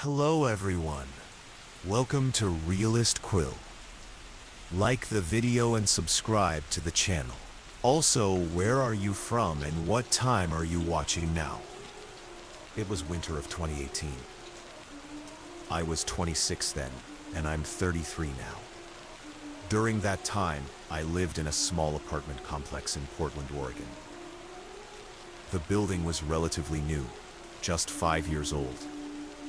Hello everyone. Welcome to realistquill. Like the video and subscribe to the channel. Also, where are you from and what time are you watching now? It was winter of 2018. I was 26 then, and I'm 33 now. During that time, I lived in a small apartment complex in Portland, Oregon. The building was relatively new, just 5 years old,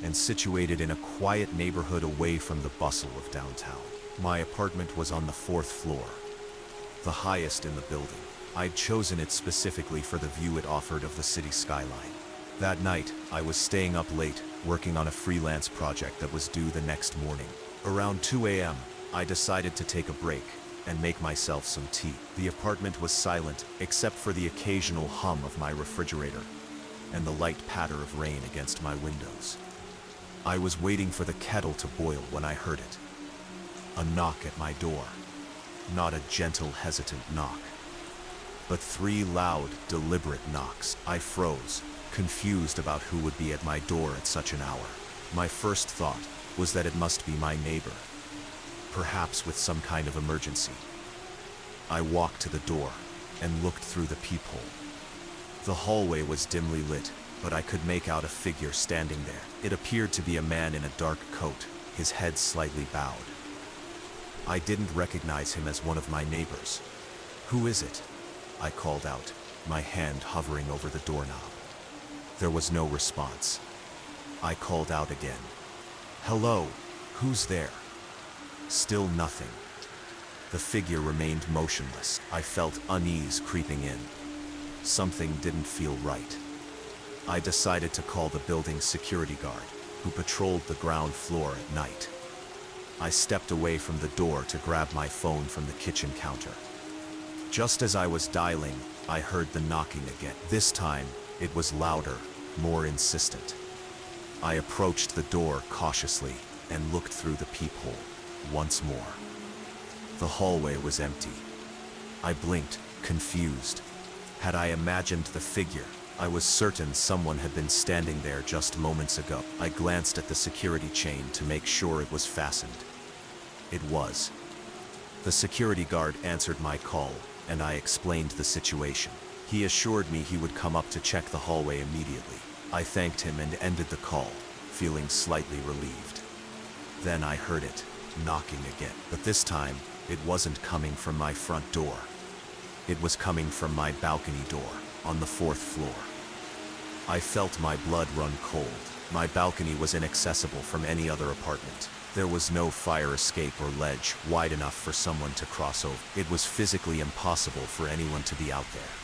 and situated in a quiet neighborhood away from the bustle of downtown. My apartment was on the 4th floor, the highest in the building. I'd chosen it specifically for the view it offered of the city skyline. That night, I was staying up late, working on a freelance project that was due the next morning. Around 2 a.m., I decided to take a break and make myself some tea. The apartment was silent, except for the occasional hum of my refrigerator and the light patter of rain against my windows. I was waiting for the kettle to boil when I heard it. A knock at my door. Not a gentle, hesitant knock, but 3 loud, deliberate knocks. I froze, confused about who would be at my door at such an hour. My first thought was that it must be my neighbor, perhaps with some kind of emergency. I walked to the door and looked through the peephole. The hallway was dimly lit, but I could make out a figure standing there. It appeared to be a man in a dark coat, his head slightly bowed. I didn't recognize him as one of my neighbors. "Who is it?" I called out, my hand hovering over the doorknob. There was no response. I called out again. "Hello, who's there?" Still nothing. The figure remained motionless. I felt unease creeping in. Something didn't feel right. I decided to call the building's security guard, who patrolled the ground floor at night. I stepped away from the door to grab my phone from the kitchen counter. Just as I was dialing, I heard the knocking again. This time, it was louder, more insistent. I approached the door cautiously and looked through the peephole once more. The hallway was empty. I blinked, confused. Had I imagined the figure? I was certain someone had been standing there just moments ago. I glanced at the security chain to make sure it was fastened. It was. The security guard answered my call, and I explained the situation. He assured me he would come up to check the hallway immediately. I thanked him and ended the call, feeling slightly relieved. Then I heard it, knocking again. But this time, it wasn't coming from my front door. It was coming from my balcony door, on the 4th floor. I felt my blood run cold. My balcony was inaccessible from any other apartment. There was no fire escape or ledge wide enough for someone to cross over. It was physically impossible for anyone to be out there.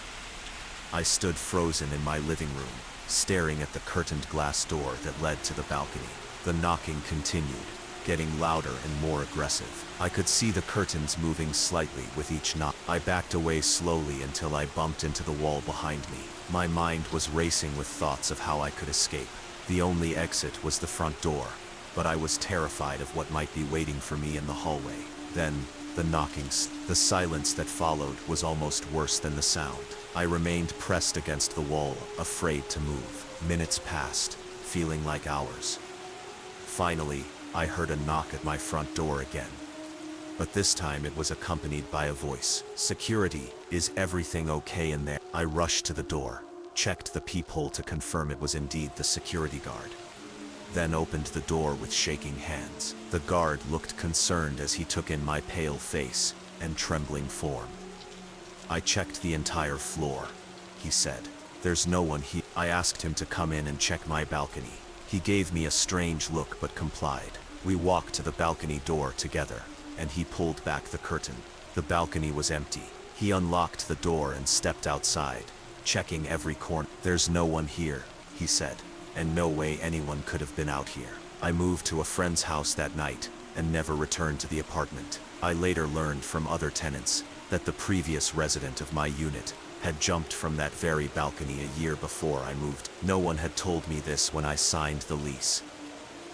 I stood frozen in my living room, staring at the curtained glass door that led to the balcony. The knocking continued, getting louder and more aggressive. I could see the curtains moving slightly with each knock. I backed away slowly until I bumped into the wall behind me. My mind was racing with thoughts of how I could escape. The only exit was the front door, but I was terrified of what might be waiting for me in the hallway. Then, the knockings. The silence that followed was almost worse than the sound. I remained pressed against the wall, afraid to move. Minutes passed, feeling like hours. Finally, I heard a knock at my front door again. But this time it was accompanied by a voice. "Security, is everything okay in there?" I rushed to the door, checked the peephole to confirm it was indeed the security guard. Then opened the door with shaking hands. The guard looked concerned as he took in my pale face and trembling form. "I checked the entire floor," he said. "There's no one here." I asked him to come in and check my balcony. He gave me a strange look but complied. We walked to the balcony door together, and he pulled back the curtain. The balcony was empty. He unlocked the door and stepped outside, checking every corner. "There's no one here," he said, "and no way anyone could have been out here." I moved to a friend's house that night and never returned to the apartment. I later learned from other tenants that the previous resident of my unit had jumped from that very balcony a year before I moved. No one had told me this when I signed the lease.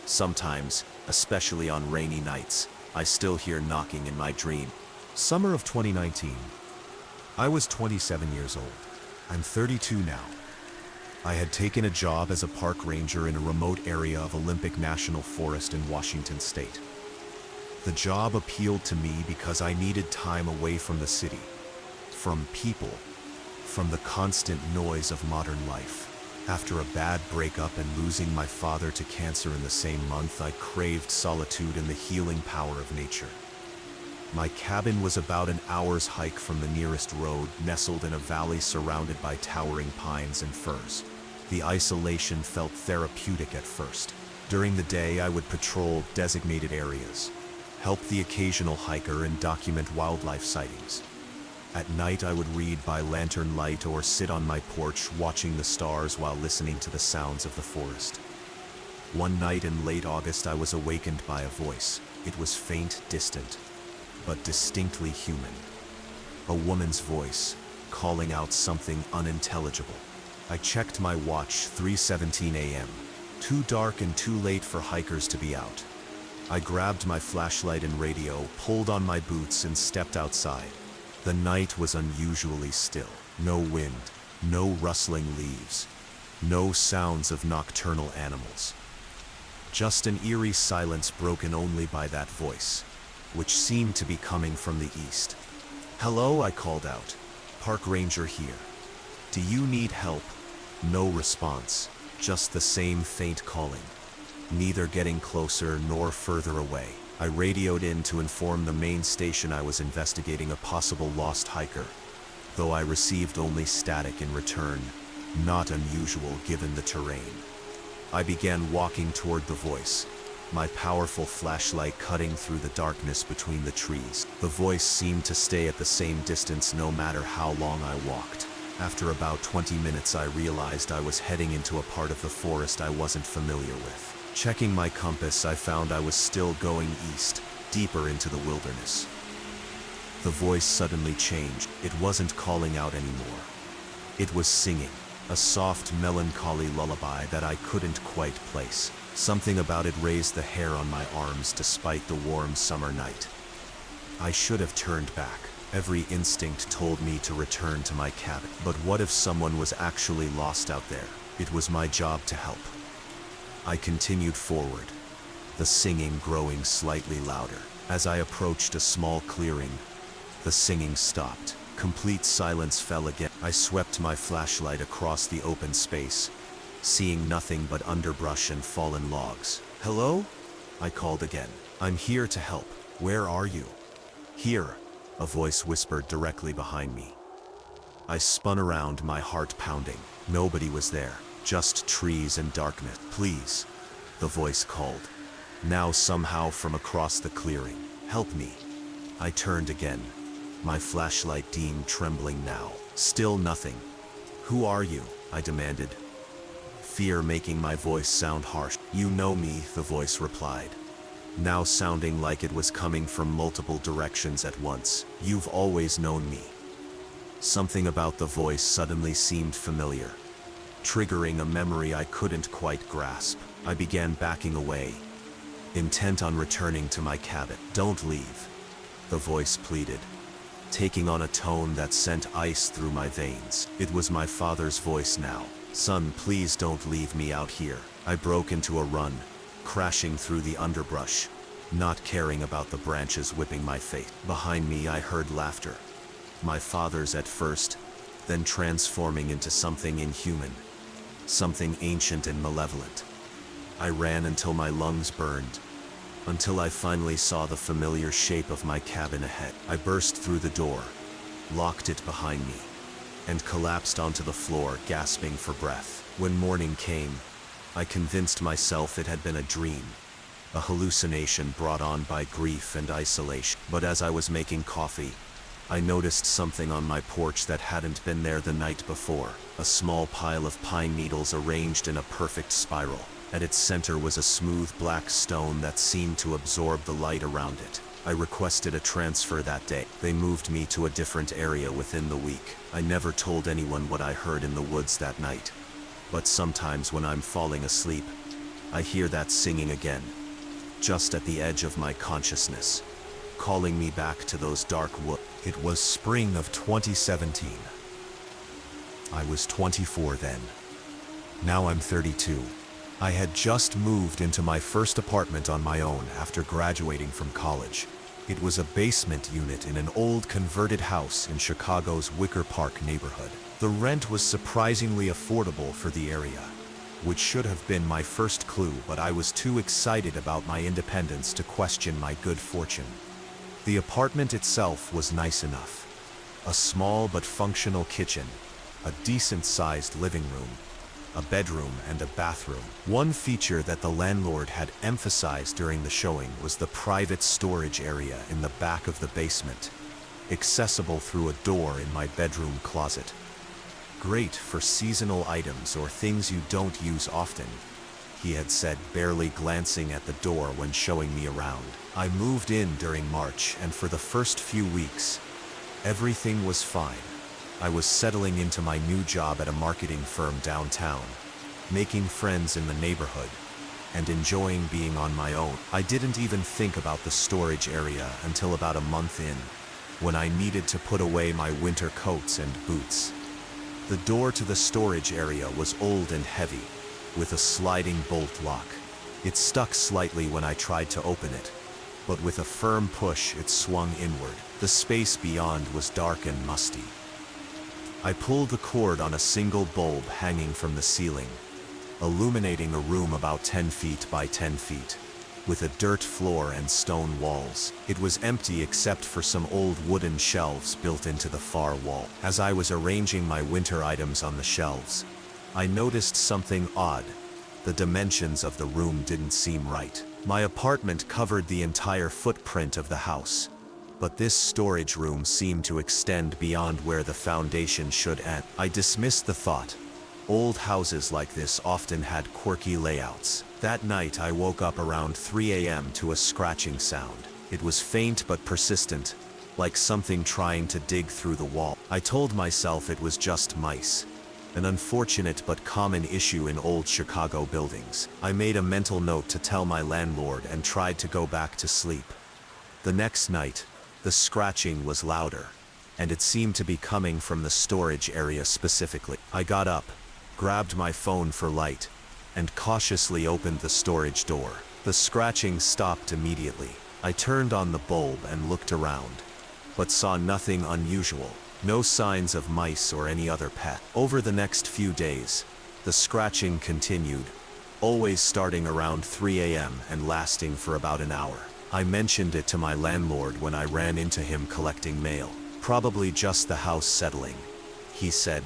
Sometimes, especially on rainy nights, I still hear knocking in my dream. Summer of 2019. I was 27 years old. I'm 32 now. I had taken a job as a park ranger in a remote area of Olympic National Forest in Washington State. The job appealed to me because I needed time away from the city, from people, from the constant noise of modern life. After a bad breakup and losing my father to cancer in the same month, I craved solitude and the healing power of nature. My cabin was about an hour's hike from the nearest road, nestled in a valley surrounded by towering pines and firs. The isolation felt therapeutic at first. During the day, I would patrol designated areas, help the occasional hiker, and document wildlife sightings. At night, I would read by lantern light or sit on my porch watching the stars while listening to the sounds of the forest. One night in late August, I was awakened by a voice. It was faint, distant, but distinctly human. A woman's voice, calling out something unintelligible. I checked my watch, 3:17 a.m. Too dark and too late for hikers to be out. I grabbed my flashlight and radio, pulled on my boots, and stepped outside. The night was unusually still. No wind, no rustling leaves, no sounds of nocturnal animals. Just an eerie silence broken only by that voice, which seemed to be coming from the east. "Hello," I called out. "Park ranger here. Do you need help?" No response, just the same faint calling, neither getting closer nor further away. I radioed in to inform the main station I was investigating a possible lost hiker, though I received only static in return, not unusual given the terrain. I began walking toward the voice, my powerful flashlight cutting through the darkness between the trees. The voice seemed to stay at the same distance no matter how long I walked. After about 20 minutes, I realized I was heading into a part of the forest I wasn't familiar with. Checking my compass, I found I was still going east, deeper into the wilderness. The voice suddenly changed. It wasn't calling out anymore. It was singing, a soft, melancholy lullaby that I couldn't quite place. Something about it raised the hair on my arms despite the warm summer night. I should have turned back. Every instinct told me to return to my cabin. But what if someone was actually lost out there? It was my job to help. I continued forward, the singing growing slightly louder. As I approached a small clearing, the singing stopped. Complete silence fell again. I swept my flashlight across the open space, seeing nothing but underbrush and fallen logs. "Hello?" I called again. "I'm here to help. Where are you?" "Here," a voice whispered directly behind me. I spun around, my heart pounding. Nobody was there, just trees and darkness. "Please," the voice called, now somehow from across the clearing. "Help me." I turned again, my flashlight beam trembling now. Still nothing. "Who are you?" I demanded, fear making my voice sound harsh. "You know me," the voice replied, now sounding like it was coming from multiple directions at once. "You've always known me." Something about the voice suddenly seemed familiar, triggering a memory I couldn't quite grasp. I began backing away, intent on returning to my cabin. "Don't leave," the voice pleaded, taking on a tone that sent ice through my veins. It was my father's voice now. "Son, please don't leave me out here." I broke into a run, crashing through the underbrush, not caring about the branches whipping my face. Behind me, I heard laughter. My father's at first, then transforming into something inhuman, something ancient and malevolent. I ran until my lungs burned, until I finally saw the familiar shape of my cabin ahead. I burst through the door, locked it behind me, and collapsed onto the floor, gasping for breath. When morning came, I convinced myself it had been a dream, a hallucination brought on by grief and isolation. But as I was making coffee, I noticed something on my porch that hadn't been there the night before. A small pile of pine needles arranged in a perfect spiral. At its center was a smooth black stone that seemed to absorb the light around it. I requested a transfer that day. They moved me to a different area within the week. I never told anyone what I heard in the woods that night. But sometimes when I'm falling asleep, I hear that singing again, just at the edge of my consciousness, calling me back to those dark woods. It was spring of 2017. I was 24 then. Now I'm 32. I had just moved into my first apartment on my own after graduating from college. It was a basement unit in an old converted house in Chicago's Wicker Park neighborhood. The rent was surprisingly affordable for the area, which should have been my first clue, but I was too excited about my independence to question my good fortune. The apartment itself was nice enough. A small but functional kitchen, a decent-sized living room, a bedroom and a bathroom. One feature that the landlord had emphasized during the showing was the private storage area in the back of the basement, accessible through a door in my bedroom closet. Great for seasonal items or things you don't use often, he had said, barely glancing at the door when showing me around. I moved in during March, and for the first few weeks, everything was fine. I was settling into my new job at a marketing firm downtown, making friends in the neighborhood, and enjoying being on my own. I didn't even think about the storage area until about a month in, when I needed to put away my winter coats and boots. The door to the storage area was old and heavy, with a sliding bolt lock. It stuck slightly when I tried to open it, but with a firm push it swung inward. The space beyond was dark and musty. I pulled the cord on a single bulb hanging from the ceiling, illuminating a room about 10 feet by 10 feet, with a dirt floor and stone walls. It was empty except for some old wooden shelves built into the far wall. As I was arranging my winter items on the shelves, I noticed something odd. The dimensions of the room didn't seem right. My apartment covered the entire footprint of the house, but this storage room seemed to extend beyond where the foundation should end. I dismissed the thought. Old houses like this often had quirky layouts. That night I woke up around 3 a.m. to a scratching sound. It was faint but persistent, like something trying to dig through the wall. I told myself it was just mice, an unfortunate but common issue in old Chicago buildings. I made a mental note to tell my landlord and tried to go back to sleep. The next night, the scratching was louder, and it seemed to be coming from the storage area specifically. I got up, grabbed my phone for light, and cautiously opened the storage door. The scratching stopped immediately. I turned on the bulb and looked around, but saw nothing unusual. No signs of mice or any other pet. Over the next few days, the scratching continued, always starting around 3 a.m. and lasting for about an hour. I mentioned it to my landlord when I ran into him collecting mail. Probably just the house settling, he said,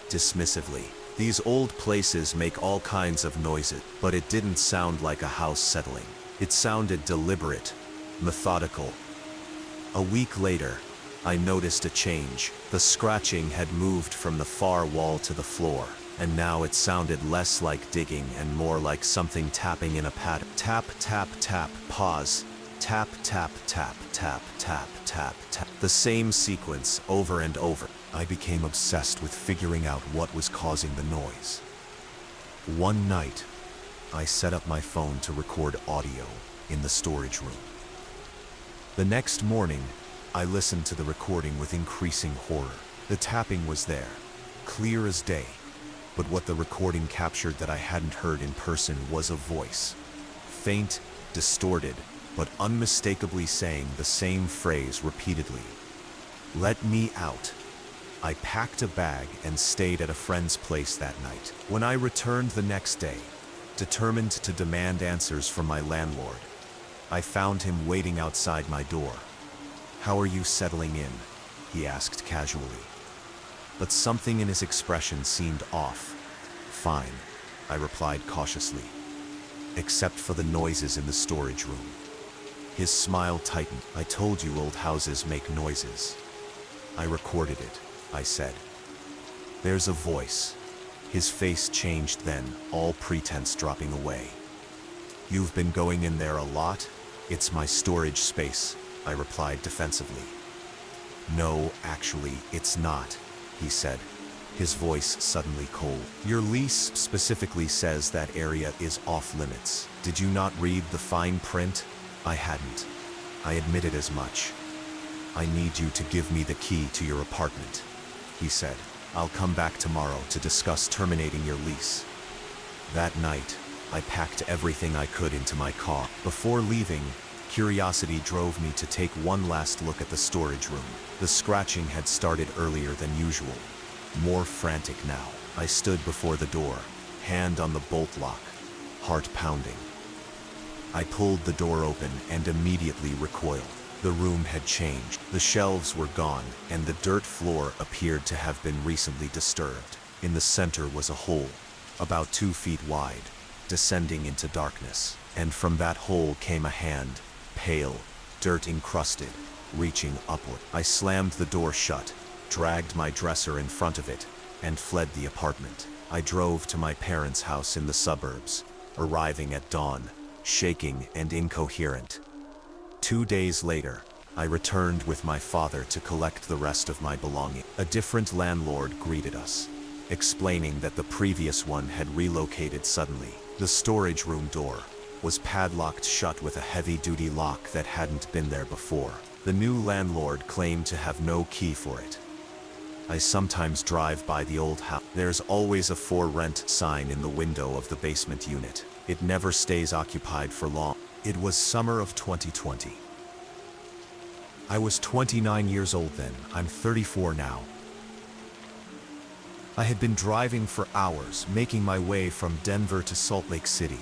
dismissively. These old places make all kinds of noises, but it didn't sound like a house settling. It sounded deliberate, methodical. A week later, I noticed a change. The scratching had moved from the far wall to the floor, and now it sounded less like digging and more like something tapping in a pattern. Tap, tap, tap, pause. Tap, tap, tap, tap, tap, tap, tap. The same sequence over and over. I became obsessed with figuring out what was causing the noise. One night, I set up my phone to record audio in the storage room. The next morning, I listened to the recording with increasing horror. The tapping was there, clear as day, but what the recording captured that I hadn't heard in person was a voice. Faint, distorted, but unmistakably saying the same phrase repeatedly. Let me out. I packed a bag and stayed at a friend's place that night. When I returned the next day, determined to demand answers from my landlord, I found him waiting outside my door. "How are you settling in?" he asked casually. But something in his expression seemed off. "Fine," I replied cautiously, "except for the noises in the storage room." His smile tightened. "I told you old houses make noises." "I recorded it," I said. "There's a voice." His face changed then, all pretense dropping away. "You've been going in there a lot?" "It's my storage space," I replied defensively. "No, actually, it's not," he said, his voice suddenly cold. "Your lease specifically says that area is off limits. Did you not read the fine print?" I hadn't. I admitted as much. "I need you to give me the key to your apartment," he said. "I'll come back tomorrow to discuss terminating your lease." That night, I packed everything I could into my car. Before leaving, curiosity drove me to take one last look at the storage room. The scratching had started earlier than usual, more frantic now. I stood before the door, hand on the bolt lock, heart pounding. I pulled the door open and immediately recoiled. The room had changed. The shelves were gone, and the dirt floor appeared to have been recently disturbed. In the center was a hole, about 2 feet wide, descending into darkness. And from that hole came a hand, pale, dirt-encrusted, reaching upward. I slammed the door shut, dragged my dresser in front of it, and fled the apartment. I drove to my parents' house in the suburbs, arriving at dawn, shaking and incoherent. 2 days later, I returned with my father to collect the rest of my belongings. A different landlord greeted us, explaining that the previous one had relocated suddenly. The storage room door was padlocked shut with a heavy-duty lock that hadn't been there before. The new landlord claimed to have no key for it. I sometimes drive by the old house. There's always a for rent sign in the window of the basement unit. It never stays occupied for long. It was summer of 2020. I was 29 years old then. I'm 34 now. I had been driving for hours, making my way from Denver to Salt Lake City.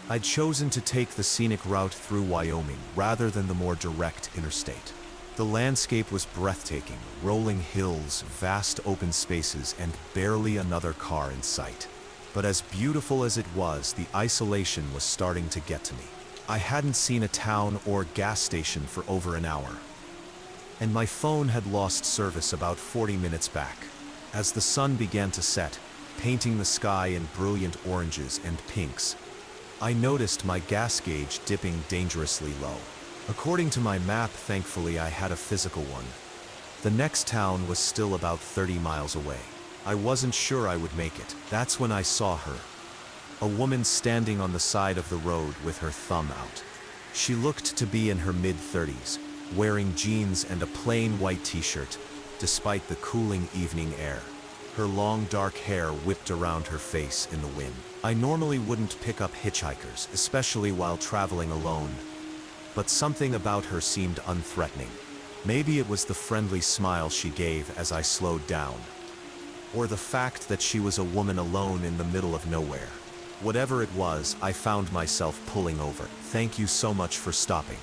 I'd chosen to take the scenic route through Wyoming rather than the more direct interstate. The landscape was breathtaking, rolling hills, vast open spaces, and barely another car in sight. But as beautiful as it was, the isolation was starting to get to me. I hadn't seen a town or gas station for over an hour, and my phone had lost service about 40 minutes back. As the sun began to set, painting the sky in brilliant oranges and pinks, I noticed my gas gauge dipping dangerously low. According to my map, thankfully I had a physical one. The next town was still about 30 miles away. I wasn't sure I would make it. That's when I saw her. A woman standing on the side of the road with her thumb out. She looked to be in her mid-30s, wearing jeans and a plain white t-shirt, despite the cooling evening air. Her long dark hair whipped around her face in the wind. I normally wouldn't pick up hitchhikers, especially while traveling alone, but something about her seemed unthreatening. Maybe it was the friendly smile she gave as I slowed down, or the fact that she was a woman alone in the middle of nowhere. Whatever it was, I found myself pulling over. "Thank you so much for stopping,"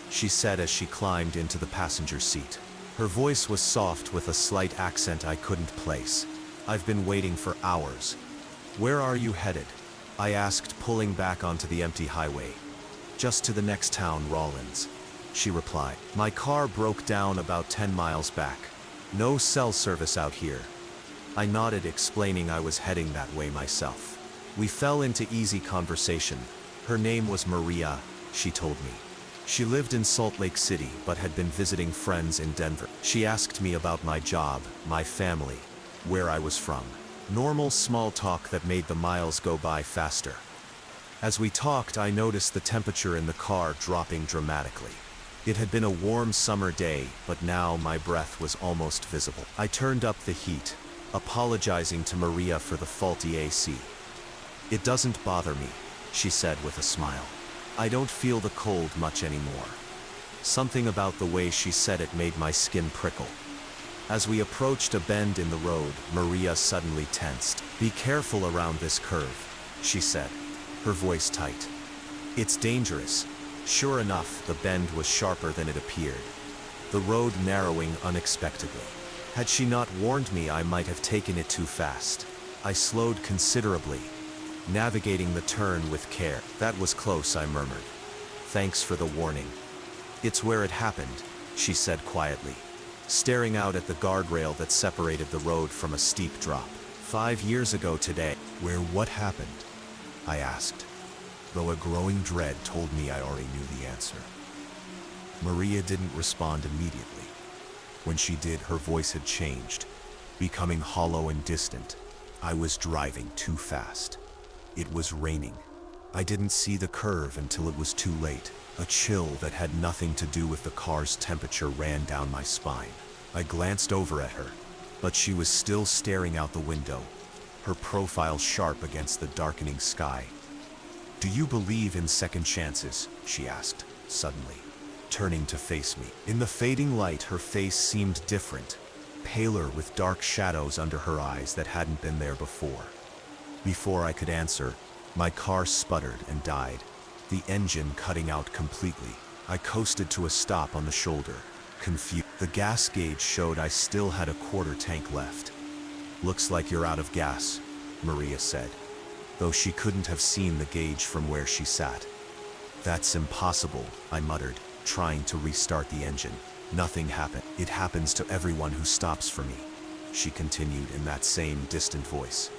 she said as she climbed into the passenger seat. Her voice was soft with a slight accent I couldn't place. "I've been waiting for hours. Where are you headed?" I asked, pulling back onto the empty highway. "Just to the next town, Rawlins," she replied. "My car broke down about 10 miles back. No cell service out here." I nodded, explaining I was heading that way myself. We fell into easy conversation. Her name was Maria, she told me. She lived in Salt Lake City but had been visiting friends in Denver. She asked me about my job, my family, where I was from. Normal small talk that made the miles go by faster. As we talked, I noticed the temperature in the car dropping dramatically. It had been a warm summer day, but now my breath was almost visible. I turned up the heat, apologizing to Maria for the faulty AC. "It doesn't bother me," she said with a smile. "I don't feel the cold much anymore." Something about the way she said it made my skin prickle. As we approached a bend in the road, Maria suddenly tensed. "Be careful around this curve," she said, her voice tight. "It's dangerous." Sure enough, the bend was sharper than it appeared, the road narrowing unexpectedly. Had she not warned me, I might have taken it too fast. I slowed considerably, navigating the turn with care. "That was close," I murmured. "Thanks for the warning." "It's where it happened," she said quietly, staring out at the guardrail that separated the road from a steep drop. 5 years ago today." "Where what happened?" I asked, though a growing dread told me I already knew the answer. Maria didn't respond immediately. When she did, her voice had changed, becoming hollow and distant. "I was driving too fast. It was raining. I didn't see the curve until it was too late." A chill that had nothing to do with the car's temperature ran down my spine. I glanced over at her, but she was still staring out the window, her profile sharp against the darkening sky. "Do you believe in second chances?" she asked, suddenly, turning to face me. In the fading light, her face seemed different, paler with dark shadows under her eyes that hadn't been there before. Before I could answer, my car sputtered and died, the engine cutting out completely. I coasted to a stop on the shoulder, confused. The gas gauge showed I still had a quarter tank left. "Looks like you're out of gas," Maria said, though she couldn't have seen the gauge from where she sat. "That's impossible," I muttered, trying to restart the engine. "Nothing happened. It happens to everyone who stops for me," she continued in that same distant voice.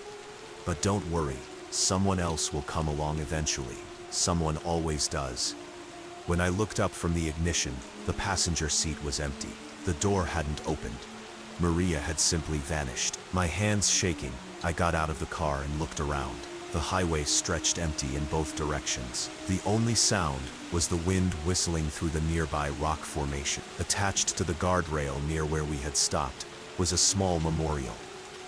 "But don't worry, someone else will come along eventually. Someone always does." When I looked up from the ignition, the passenger seat was empty. The door hadn't opened. Maria had simply vanished. My hands shaking, I got out of the car and looked around. The highway stretched empty in both directions. The only sound was the wind whistling through the nearby rock formation. Attached to the guardrail near where we had stopped was a small memorial,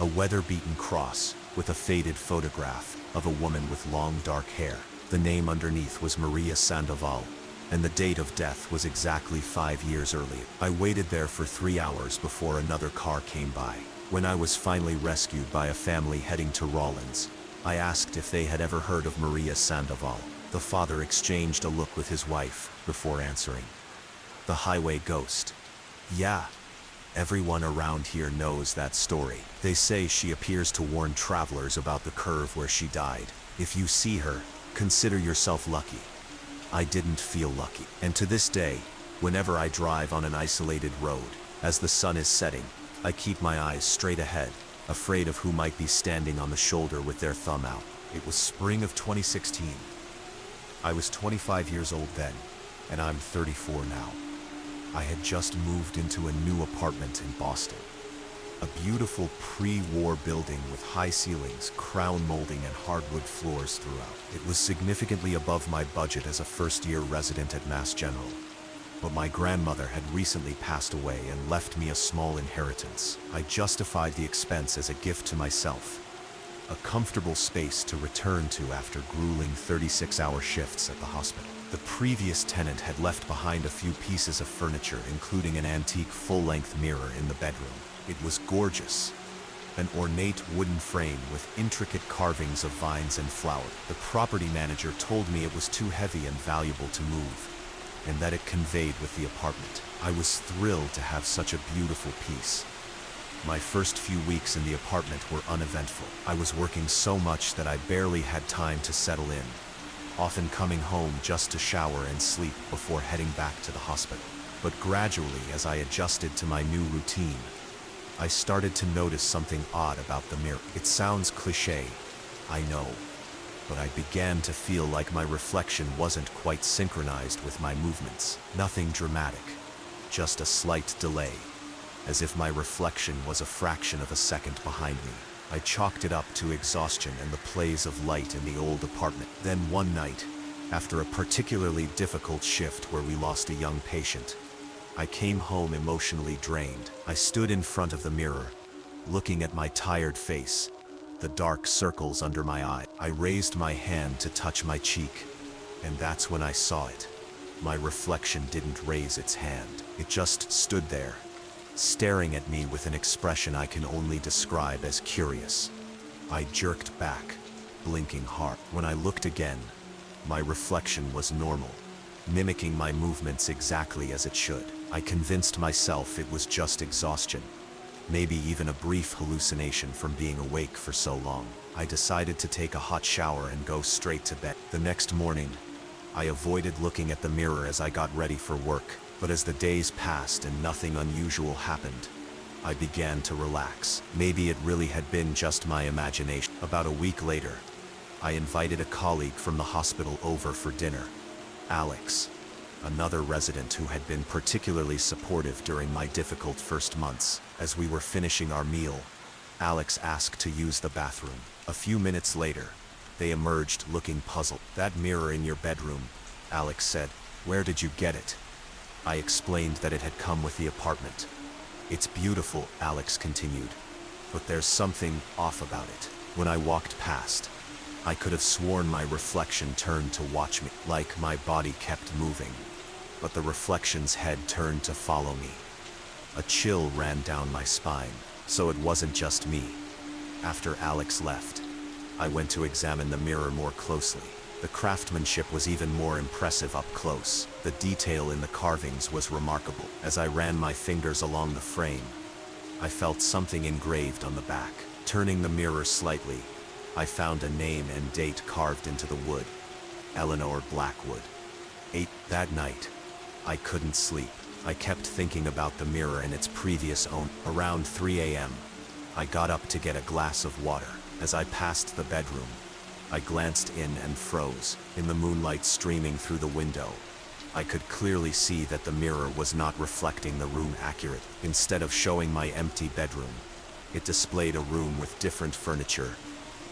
a weather-beaten cross with a faded photograph of a woman with long dark hair. The name underneath was Maria Sandoval, and the date of death was exactly 5 years earlier. I waited there for 3 hours before another car came by. When I was finally rescued by a family heading to Rawlins, I asked if they had ever heard of Maria Sandoval. The father exchanged a look with his wife before answering. "The highway ghost. Yeah, everyone around here knows that story. They say she appears to warn travelers about the curve where she died. If you see her, consider yourself lucky." I didn't feel lucky. And to this day, whenever I drive on an isolated road, as the sun is setting, I keep my eyes straight ahead, afraid of who might be standing on the shoulder with their thumb out. It was spring of 2016. I was 25 years old then, and I'm 34 now. I had just moved into a new apartment in Boston. A beautiful pre-war building with high ceilings, crown molding, and hardwood floors throughout. It was significantly above my budget as a first-year resident at Mass General, but my grandmother had recently passed away and left me a small inheritance. I justified the expense as a gift to myself, a comfortable space to return to after grueling 36-hour shifts at the hospital. The previous tenant had left behind a few pieces of furniture, including an antique full-length mirror in the bedroom. It was gorgeous, an ornate wooden frame with intricate carvings of vines and flowers. The property manager told me it was too heavy and valuable to move, and that it conveyed with the apartment. I was thrilled to have such a beautiful piece. My first few weeks in the apartment were uneventful. I was working so much that I barely had time to settle in, often coming home just to shower and sleep before heading back to the hospital. But gradually, as I adjusted to my new routine, I started to notice something odd about the mirror. It sounds cliché, I know, but I began to feel like my reflection wasn't quite synchronized with my movements. Nothing dramatic, just a slight delay, as if my reflection was a fraction of a second behind me. I chalked it up to exhaustion and the plays of light in the old apartment. Then one night, after a particularly difficult shift where we lost a young patient, I came home emotionally drained. I stood in front of the mirror, looking at my tired face, the dark circles under my eye. I raised my hand to touch my cheek, and that's when I saw it. My reflection didn't raise its hand. It just stood there, staring at me with an expression I can only describe as curious. I jerked back, blinking hard. When I looked again, my reflection was normal, mimicking my movements exactly as it should. I convinced myself it was just exhaustion, maybe even a brief hallucination from being awake for so long. I decided to take a hot shower and go straight to bed. The next morning, I avoided looking at the mirror as I got ready for work, but as the days passed and nothing unusual happened, I began to relax. Maybe it really had been just my imagination. About a week later, I invited a colleague from the hospital over for dinner, Alex, another resident who had been particularly supportive during my difficult first months. As we were finishing our meal, Alex asked to use the bathroom. A few minutes later, they emerged looking puzzled. "That mirror in your bedroom," Alex said. "Where did you get it?" I explained that it had come with the apartment. "It's beautiful," Alex continued, "but there's something off about it. When I walked past, I could have sworn my reflection turned to watch me, like my body kept moving, but the reflection's head turned to follow me. A chill ran down my spine, so it wasn't just me. After Alex left, I went to examine the mirror more closely. The craftsmanship was even more impressive up close. The detail in the carvings was remarkable. As I ran my fingers along the frame, I felt something engraved on the back. Turning the mirror slightly, I found a name and date carved into the wood. Eleanor Blackwood. That night, I couldn't sleep. I kept thinking about the mirror and its previous owner. Around 3 a.m., I got up to get a glass of water. As I passed the bedroom, I glanced in and froze. In the moonlight streaming through the window, I could clearly see that the mirror was not reflecting the room accurately. Instead of showing my empty bedroom, it displayed a room with different furniture,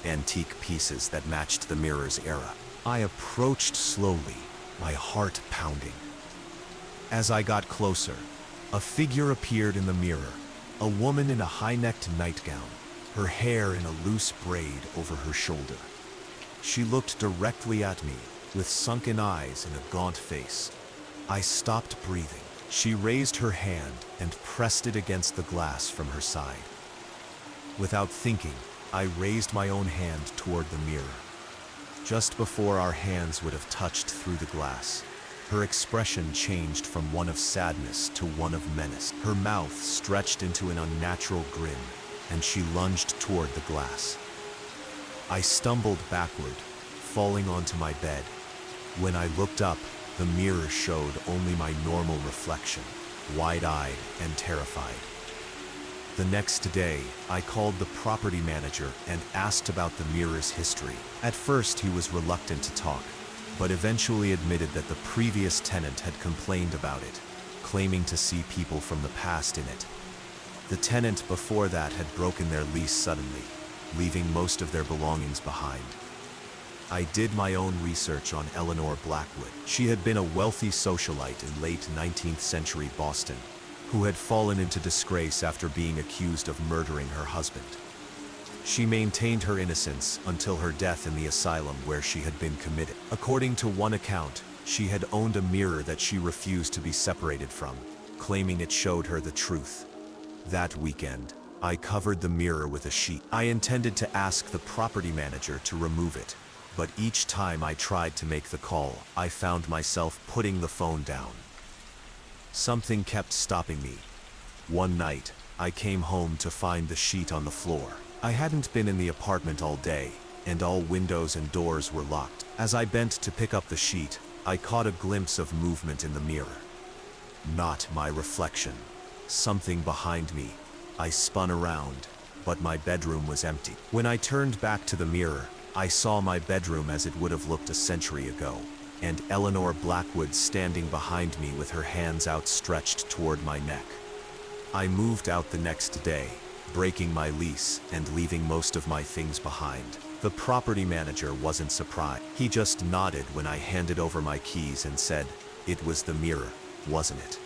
antique pieces that matched the mirror's era. I approached slowly, my heart pounding. As I got closer, a figure appeared in the mirror, a woman in a high-necked nightgown, her hair in a loose braid over her shoulder. She looked directly at me, with sunken eyes and a gaunt face. I stopped breathing. She raised her hand and pressed it against the glass from her side. Without thinking, I raised my own hand toward the mirror. Just before our hands would have touched through the glass, her expression changed from one of sadness to one of menace. Her mouth stretched into an unnatural grin, and she lunged toward the glass. I stumbled backward, falling onto my bed. When I looked up, the mirror showed only my normal reflection, wide-eyed and terrified. The next day, I called the property manager and asked about the mirror's history. At first, he was reluctant to talk, but eventually admitted that the previous tenant had complained about it, claiming to see people from the past in it. The tenant before that had broken their lease suddenly, leaving most of their belongings behind. I did my own research on Eleanor Blackwood. She had been a wealthy socialite in late 19th century Boston, who had fallen into disgrace after being accused of murdering her husband. She maintained her innocence until her death in the asylum where she had been committed. According to one account, she had owned a mirror that she refused to be separated from, claiming it showed her the truth. That weekend, I covered the mirror with a sheet. I intended to ask the property manager to remove it, but each time I tried to make the call, I found myself putting the phone down. Something kept stopping me. One night, I came home to find the sheet on the floor. I hadn't been in the apartment all day, and all windows and doors were locked. As I bent to pick up the sheet, I caught a glimpse of movement in the mirror. Not my reflection. Something behind me. I spun around, but my bedroom was empty. When I turned back to the mirror, I saw my bedroom as it would have looked a century ago, and Eleanor Blackwood standing behind me with her hands outstretched toward my neck. I moved out the next day, breaking my lease and leaving most of my things behind. The property manager wasn't surprised. He just nodded when I handed over my keys and said, "It was the mirror, wasn't it?"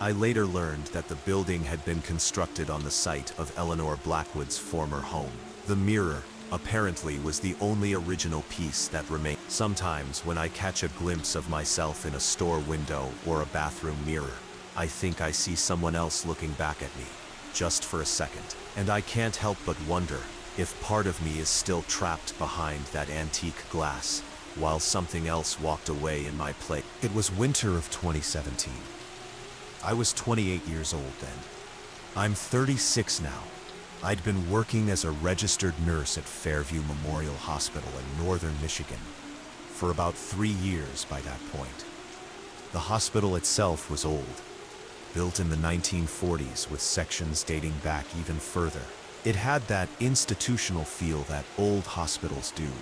I later learned that the building had been constructed on the site of Eleanor Blackwood's former home. The mirror, apparently, was the only original piece that remained. Sometimes when I catch a glimpse of myself in a store window or a bathroom mirror, I think I see someone else looking back at me, just for a second. And I can't help but wonder if part of me is still trapped behind that antique glass, while something else walked away in my place. It was winter of 2017. I was 28 years old then. I'm 36 now. I'd been working as a registered nurse at Fairview Memorial Hospital in northern Michigan for about 3 years by that point. The hospital itself was old, built in the 1940s with sections dating back even further. It had that institutional feel that old hospitals do.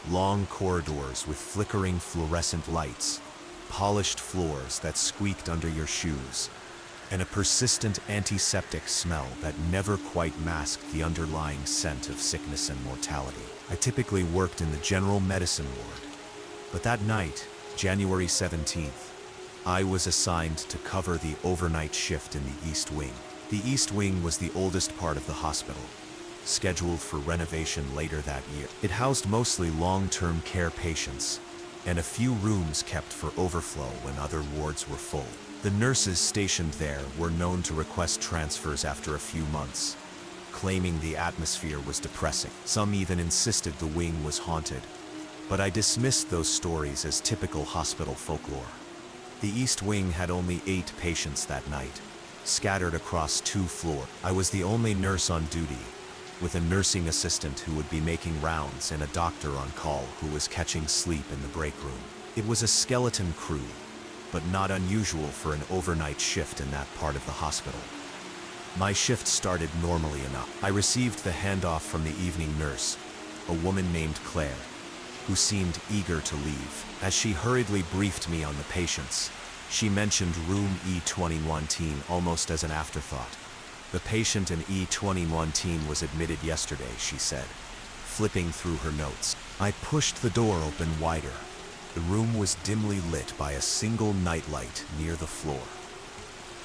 Long corridors with flickering fluorescent lights, polished floors that squeaked under your shoes, and a persistent antiseptic smell that never quite masked the underlying scent of sickness and mortality. I typically worked in the general medicine ward, but that night, January 17th, I was assigned to cover the overnight shift in the East Wing. The East Wing was the oldest part of the hospital, scheduled for renovation later that year. It housed mostly long-term care patients, and a few rooms kept for overflow when other wards were full. The nurses stationed there were known to request transfers after a few months, claiming the atmosphere was depressing. Some even insisted the wing was haunted, but I dismissed those stories as typical hospital folklore. The East Wing had only 8 patients that night, scattered across 2 floors. I was the only nurse on duty, with a nursing assistant who would be making rounds and a doctor on call who was catching sleep in the break room. It was a skeleton crew, but not unusual for an overnight shift in that part of the hospital. My shift started normally enough. I received the handoff from the evening nurse, a woman named Claire, who seemed eager to leave. As she hurriedly briefed me on the patients, she mentioned room E21 almost as an afterthought. The patient in E21 was admitted yesterday, she said, flipping through her notes. I pushed the door open wider. The room was dimly lit by a single nightlight near the floor.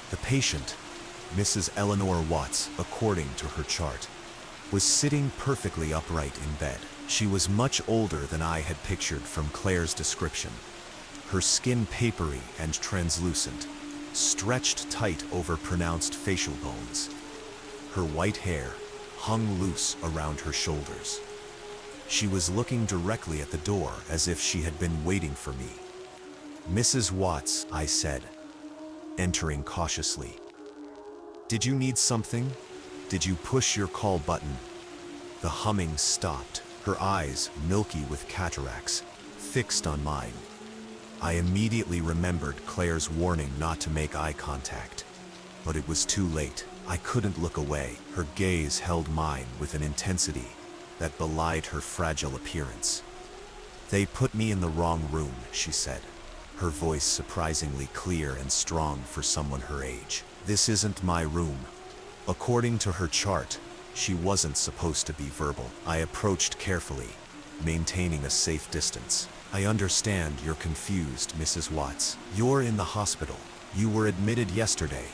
The patient, Mrs. Eleanor Watts, according to her chart, was sitting perfectly upright in bed. She was much older than I had pictured from Claire's description. Her skin papery and translucent, stretched tight over pronounced facial bones. Her white hair hung loose around her shoulders. She was looking directly at the door as if she had been waiting for me. Mrs. Watts, I said, entering cautiously. Did you need something? Did you push your call button? The humming stopped, her eyes, milky with cataracts, fixed on mine. I immediately remembered Claire's warning not to make eye contact, but it was too late. I couldn't look away. Her gaze held mine with an intensity that belied her fragile appearance. They put me in the wrong room, she said, her voice surprisingly clear and strong for someone her age. This isn't my room. According to her chart, she wasn't supposed to be verbal. I approached carefully, maintaining a safe distance. I understand you're confused, Mrs. Watts. You're in the hospital. You were admitted yesterday.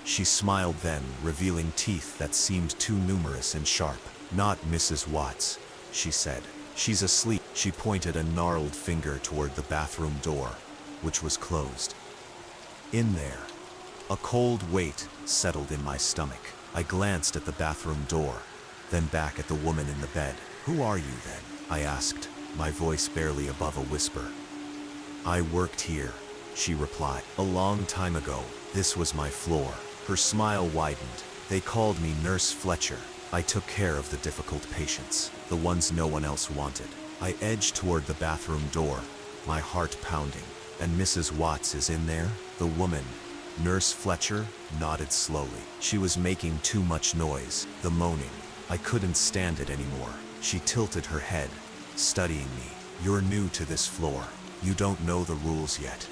She smiled then, revealing teeth that seemed too numerous and sharp. Not Mrs. Watts, she said. She's asleep. She pointed a gnarled finger toward the bathroom door, which was closed. In there, a cold weight settled in my stomach. I glanced at the bathroom door, then back at the woman in the bed. Who are you then? I asked, my voice barely above a whisper. I worked here, she replied. A long time ago, this was my floor. Her smile widened. They called me Nurse Fletcher. I took care of the difficult patients, the ones no one else wanted. I edged toward the bathroom door, my heart pounding. And Mrs. Watts is in there? The woman, Nurse Fletcher, nodded slowly. She was making too much noise, the moaning. I couldn't stand it anymore. She tilted her head, studying me. You're new to this floor. You don't know the rules yet.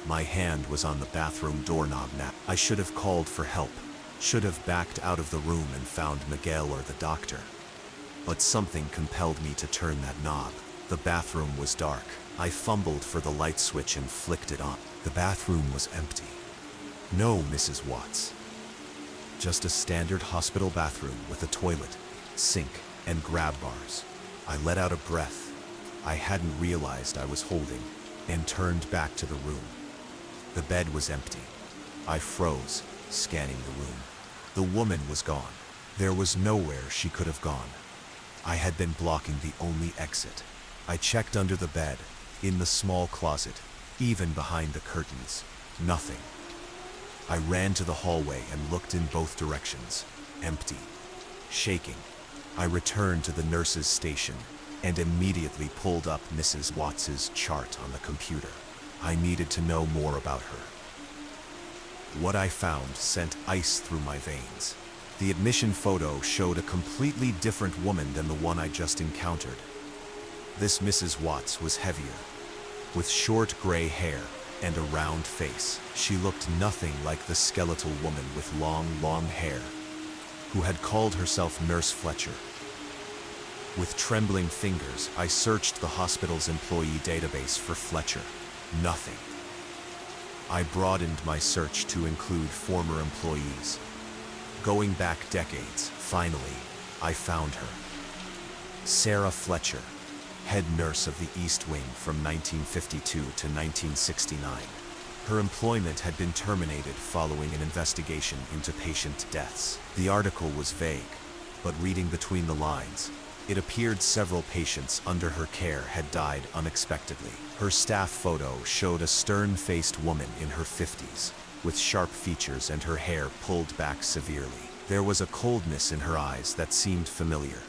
My hand was on the bathroom doorknob now. I should have called for help. Should have backed out of the room and found Miguel or the doctor. But something compelled me to turn that knob. The bathroom was dark. I fumbled for the light switch and flicked it on. The bathroom was empty. No, Mrs. Watts. Just a standard hospital bathroom with a toilet, sink, and grab bars. I let out a breath I hadn't realized I was holding and turned back to the room. The bed was empty. I froze, scanning the room. The woman was gone. There was nowhere she could have gone. I had been blocking the only exit. I checked under the bed, in the small closet, even behind the curtains. Nothing. I ran to the hallway and looked in both directions. Empty. Shaking. I returned to the nurse's station and immediately pulled up Mrs. Watts's chart on the computer. I needed to know more about her. What I found sent ice through my veins. The admission photo showed a completely different woman than the one I just encountered. This Mrs. Watts was heavier, with short gray hair and a round face. She looked nothing like the skeletal woman with long hair, who had called herself Nurse Fletcher. With trembling fingers, I searched the hospital's employee database for Fletcher. Nothing. I broadened my search to include former employees. Going back decades, finally, I found her. Sarah Fletcher, head nurse of the East Wing from 1952 to 1969. Her employment had been terminated following an investigation into patient deaths. The article was vague, but reading between the lines, it appeared several patients under her care had died unexpectedly. Her staff photo showed a stern-faced woman in her 50s, with sharp features and her hair pulled back severely. There was a coldness in her eyes that seemed familiar.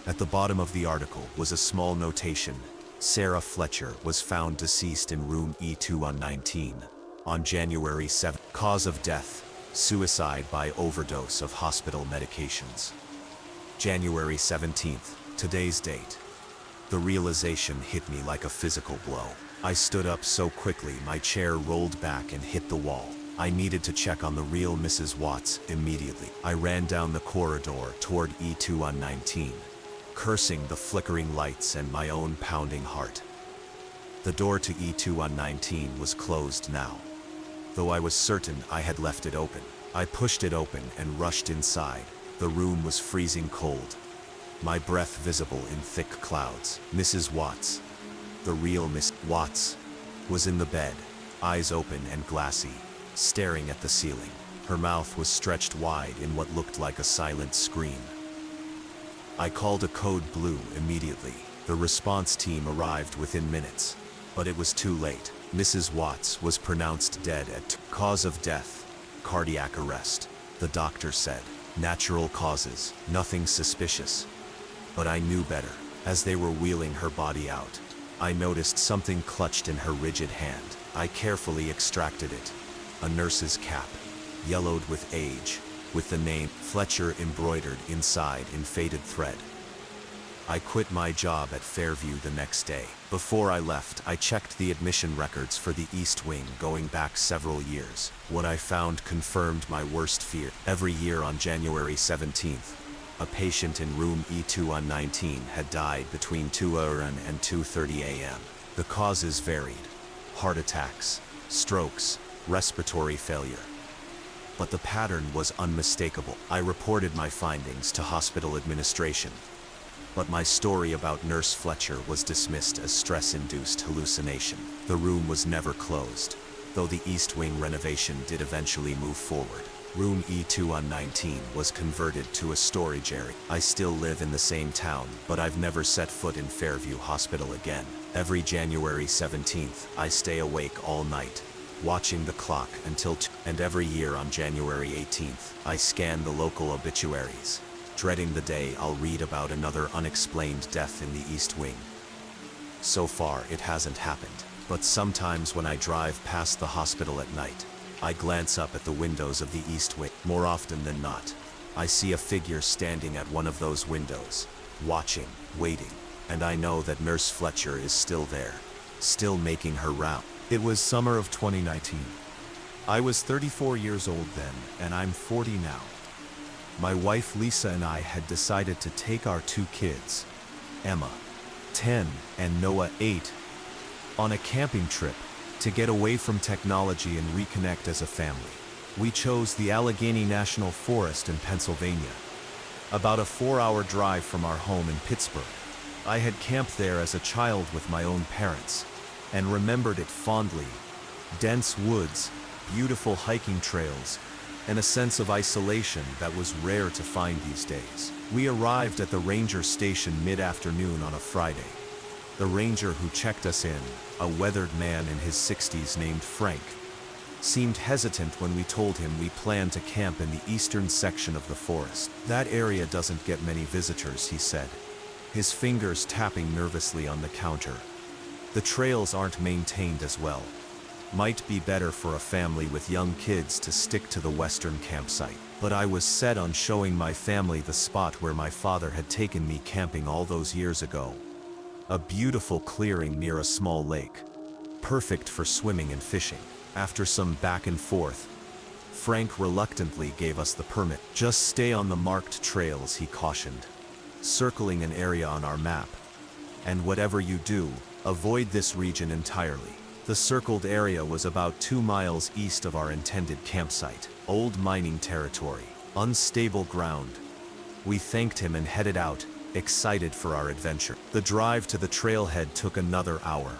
At the bottom of the article was a small notation: Sarah Fletcher was found deceased in room E219 on January 7th. Cause of death: suicide by overdose of hospital medications. January 17th, today's date. The realization hit me like a physical blow. I stood up so quickly my chair rolled back and hit the wall. I needed to check on the real Mrs. Watts immediately. I ran down the corridor toward E219, cursing the flickering lights and my own pounding heart. The door to E219 was closed now, though I was certain I had left it open. I pushed it open and rushed inside. The room was freezing cold, my breath visible in thick clouds. Mrs. Watts, the real Miss Watts, was in the bed, eyes open and glassy, staring at the ceiling. Her mouth was stretched wide in what looked like a silent scream. I called a code blue immediately. The response team arrived within minutes, but it was too late. Mrs. Watts was pronounced dead at cause of death, cardiac arrest. The doctor said, natural causes, nothing suspicious. But I knew better. As they were wheeling her body out, I noticed something clutched in her rigid hand. I carefully extracted it. A nurse's cap, yellowed with age, with the name Fletcher embroidered inside in faded thread. I quit my job at Fairview the next day. Before I left, I checked the admission records for the East Wing going back several years. What I found confirmed my worst fear. Every year on January 17th, a patient in room E219 had died between 2 a.m. and 2:30 a.m. The causes varied: heart attacks, strokes, respiratory failure. But the pattern was unmistakable. I reported my findings to hospital administration, but my story about Nurse Fletcher was dismissed as stress-induced hallucination. The room was never closed, though the East Wing renovation did eventually move forward. Room E219 was converted to a storage area. I still live in the same town, but I've never set foot in Fairview Hospital again. Every January 17th, I stay awake all night, watching the clock until 2, and every year on January 18th, I scan the local obituaries, dreading the day I'll read about another unexplained death in the East Wing. So far, it hasn't happened, but sometimes when I drive past the hospital at night, I glance up at the windows of the East Wing. More often than not, I see a figure standing at one of those windows, watching, waiting, and I know that Nurse Fletcher is still there, still making her round. It was summer of 2019. I was 34 years old then, and I'm 40 now. My wife Lisa and I had decided to take our 2 kids, Emma, 10, and Noah, 8, on a camping trip to get away from technology and reconnect as a family. We chose the Allegheny National Forest in Pennsylvania, about a 4-hour drive from our home in Pittsburgh. I had camped there as a child with my own parents, and remembered it fondly. Dense woods, beautiful hiking trails, and a sense of isolation that was rare to find these days. We arrived at the ranger station mid-afternoon on a Friday. The ranger who checked us in, a weathered man in his 60s named Frank, seemed hesitant when we told him we planned to camp in the eastern section of the forest. That area doesn't get many visitors, he said, his fingers tapping nervously on the counter. The trails aren't maintained as well. Might be better for a family with young kids to stick to the western campsite. But I was set on showing my family the spot where my father had taken me camping all those years ago. A beautiful clearing near a small lake, perfect for swimming and fishing. After some back and forth, Frank reluctantly gave us the permit. Just stay on the marked trails, he cautioned, circling an area on our map. And whatever you do, avoid this region entirely. The circled area was about 2 miles east of our intended campsite. Old mining territory, unstable ground, We thanked him and headed out, excited for our adventure. The drive to the trailhead took another hour,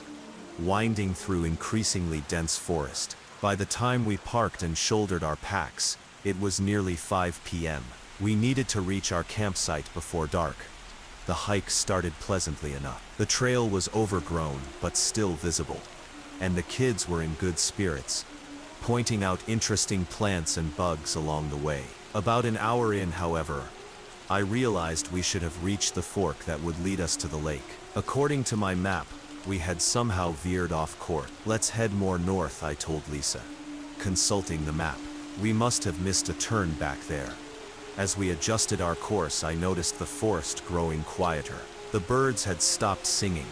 winding through increasingly dense forest. By the time we parked and shouldered our packs, it was nearly 5 p.m. We needed to reach our campsite before dark. The hike started pleasantly enough. The trail was overgrown but still visible, and the kids were in good spirits, pointing out interesting plants and bugs along the way. About an hour in, however, I realized we should have reached the fork that would lead us to the lake. According to my map, we had somehow veered off course. Let's head more north, I told Lisa, consulting the map. We must have missed a turn back there. As we adjusted our course, I noticed the forest growing quieter. The birds had stopped singing,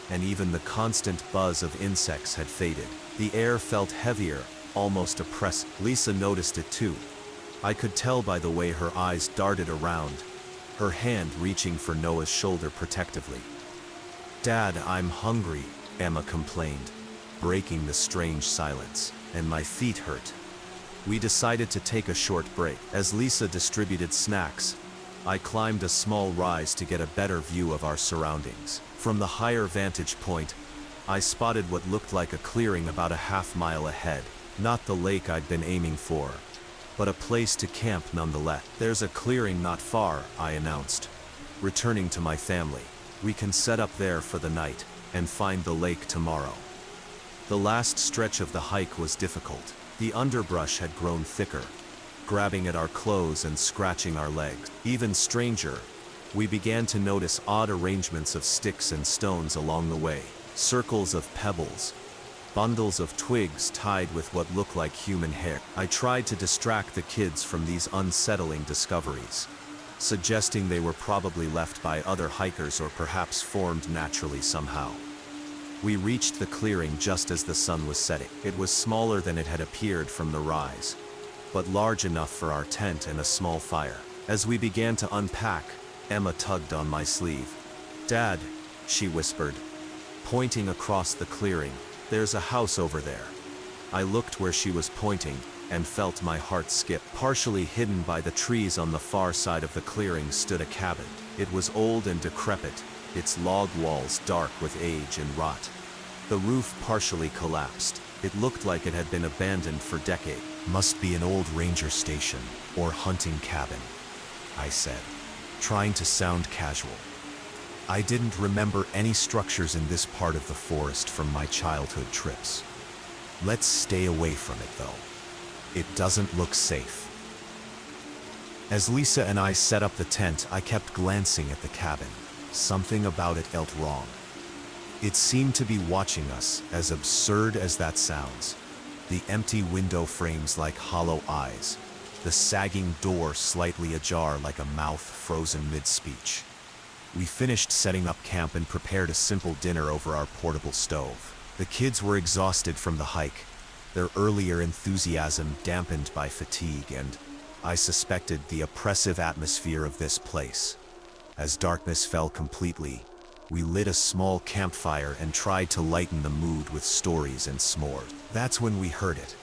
and even the constant buzz of insects had faded. The air felt heavier, almost oppressive. Lisa noticed it too. I could tell by the way her eyes darted around, her hand reaching for Noah's shoulder protectively. "Dad, I'm hungry," Emma complained, breaking the strange silence, "and my feet hurt." We decided to take a short break. As Lisa distributed snacks, I climbed a small rise to get a better view of our surroundings. From the higher vantage point, I spotted what looked like a clearing about a half-mile ahead. Not the lake I'd been aiming for, but a place to camp nonetheless. "There's a clearing not far," I announced, returning to my family. "We can set up there for the night and find the lake tomorrow." The last stretch of the hike was difficult. The underbrush had grown thicker, grabbing at our clothes and scratching our legs. Even stranger, we began to notice odd arrangements of sticks and stones along the way. Circles of pebbles, bundles of twigs tied with what looked like human hair. I tried to distract the kids from these unsettling discoveries, suggesting they were probably left by other hikers or perhaps formed naturally somehow. We reached the clearing just as the sun was setting. It was smaller than it had appeared from the rise, but large enough for our tent and a small fire. As we began to unpack, Emma tugged on my sleeve. "Dad," she whispered, pointing across the clearing, "there's a house over there." I looked where she was pointing and felt my heart skip. Partially hidden by the trees on the far side of the clearing stood a cabin. It was old and decrepit, its log walls dark with age and rot. The roof partially collapsed. It looked like it had been abandoned for decades. "Must be an old ranger station or hunting cabin," I said, trying to sound casual. I didn't remember any structures in this part of the forest from my childhood trips. "Let's stay away from it, though. It doesn't look safe." As Lisa and I set up the tent, I kept glancing at the cabin. Something about it felt wrong. It seemed to be watching us, as absurd as that sounds. The empty window frames like hollow eyes, the sagging door slightly ajar like a mouth frozen mid-speech. We finished setting up camp and prepared a simple dinner over our portable stove. The kids were exhausted from the hike, their earlier enthusiasm dampened by fatigue and, I suspected, the oppressive atmosphere of this place. As darkness fell completely, we lit a small campfire and tried to lighten the mood with stories and s'mores. That's when we heard it,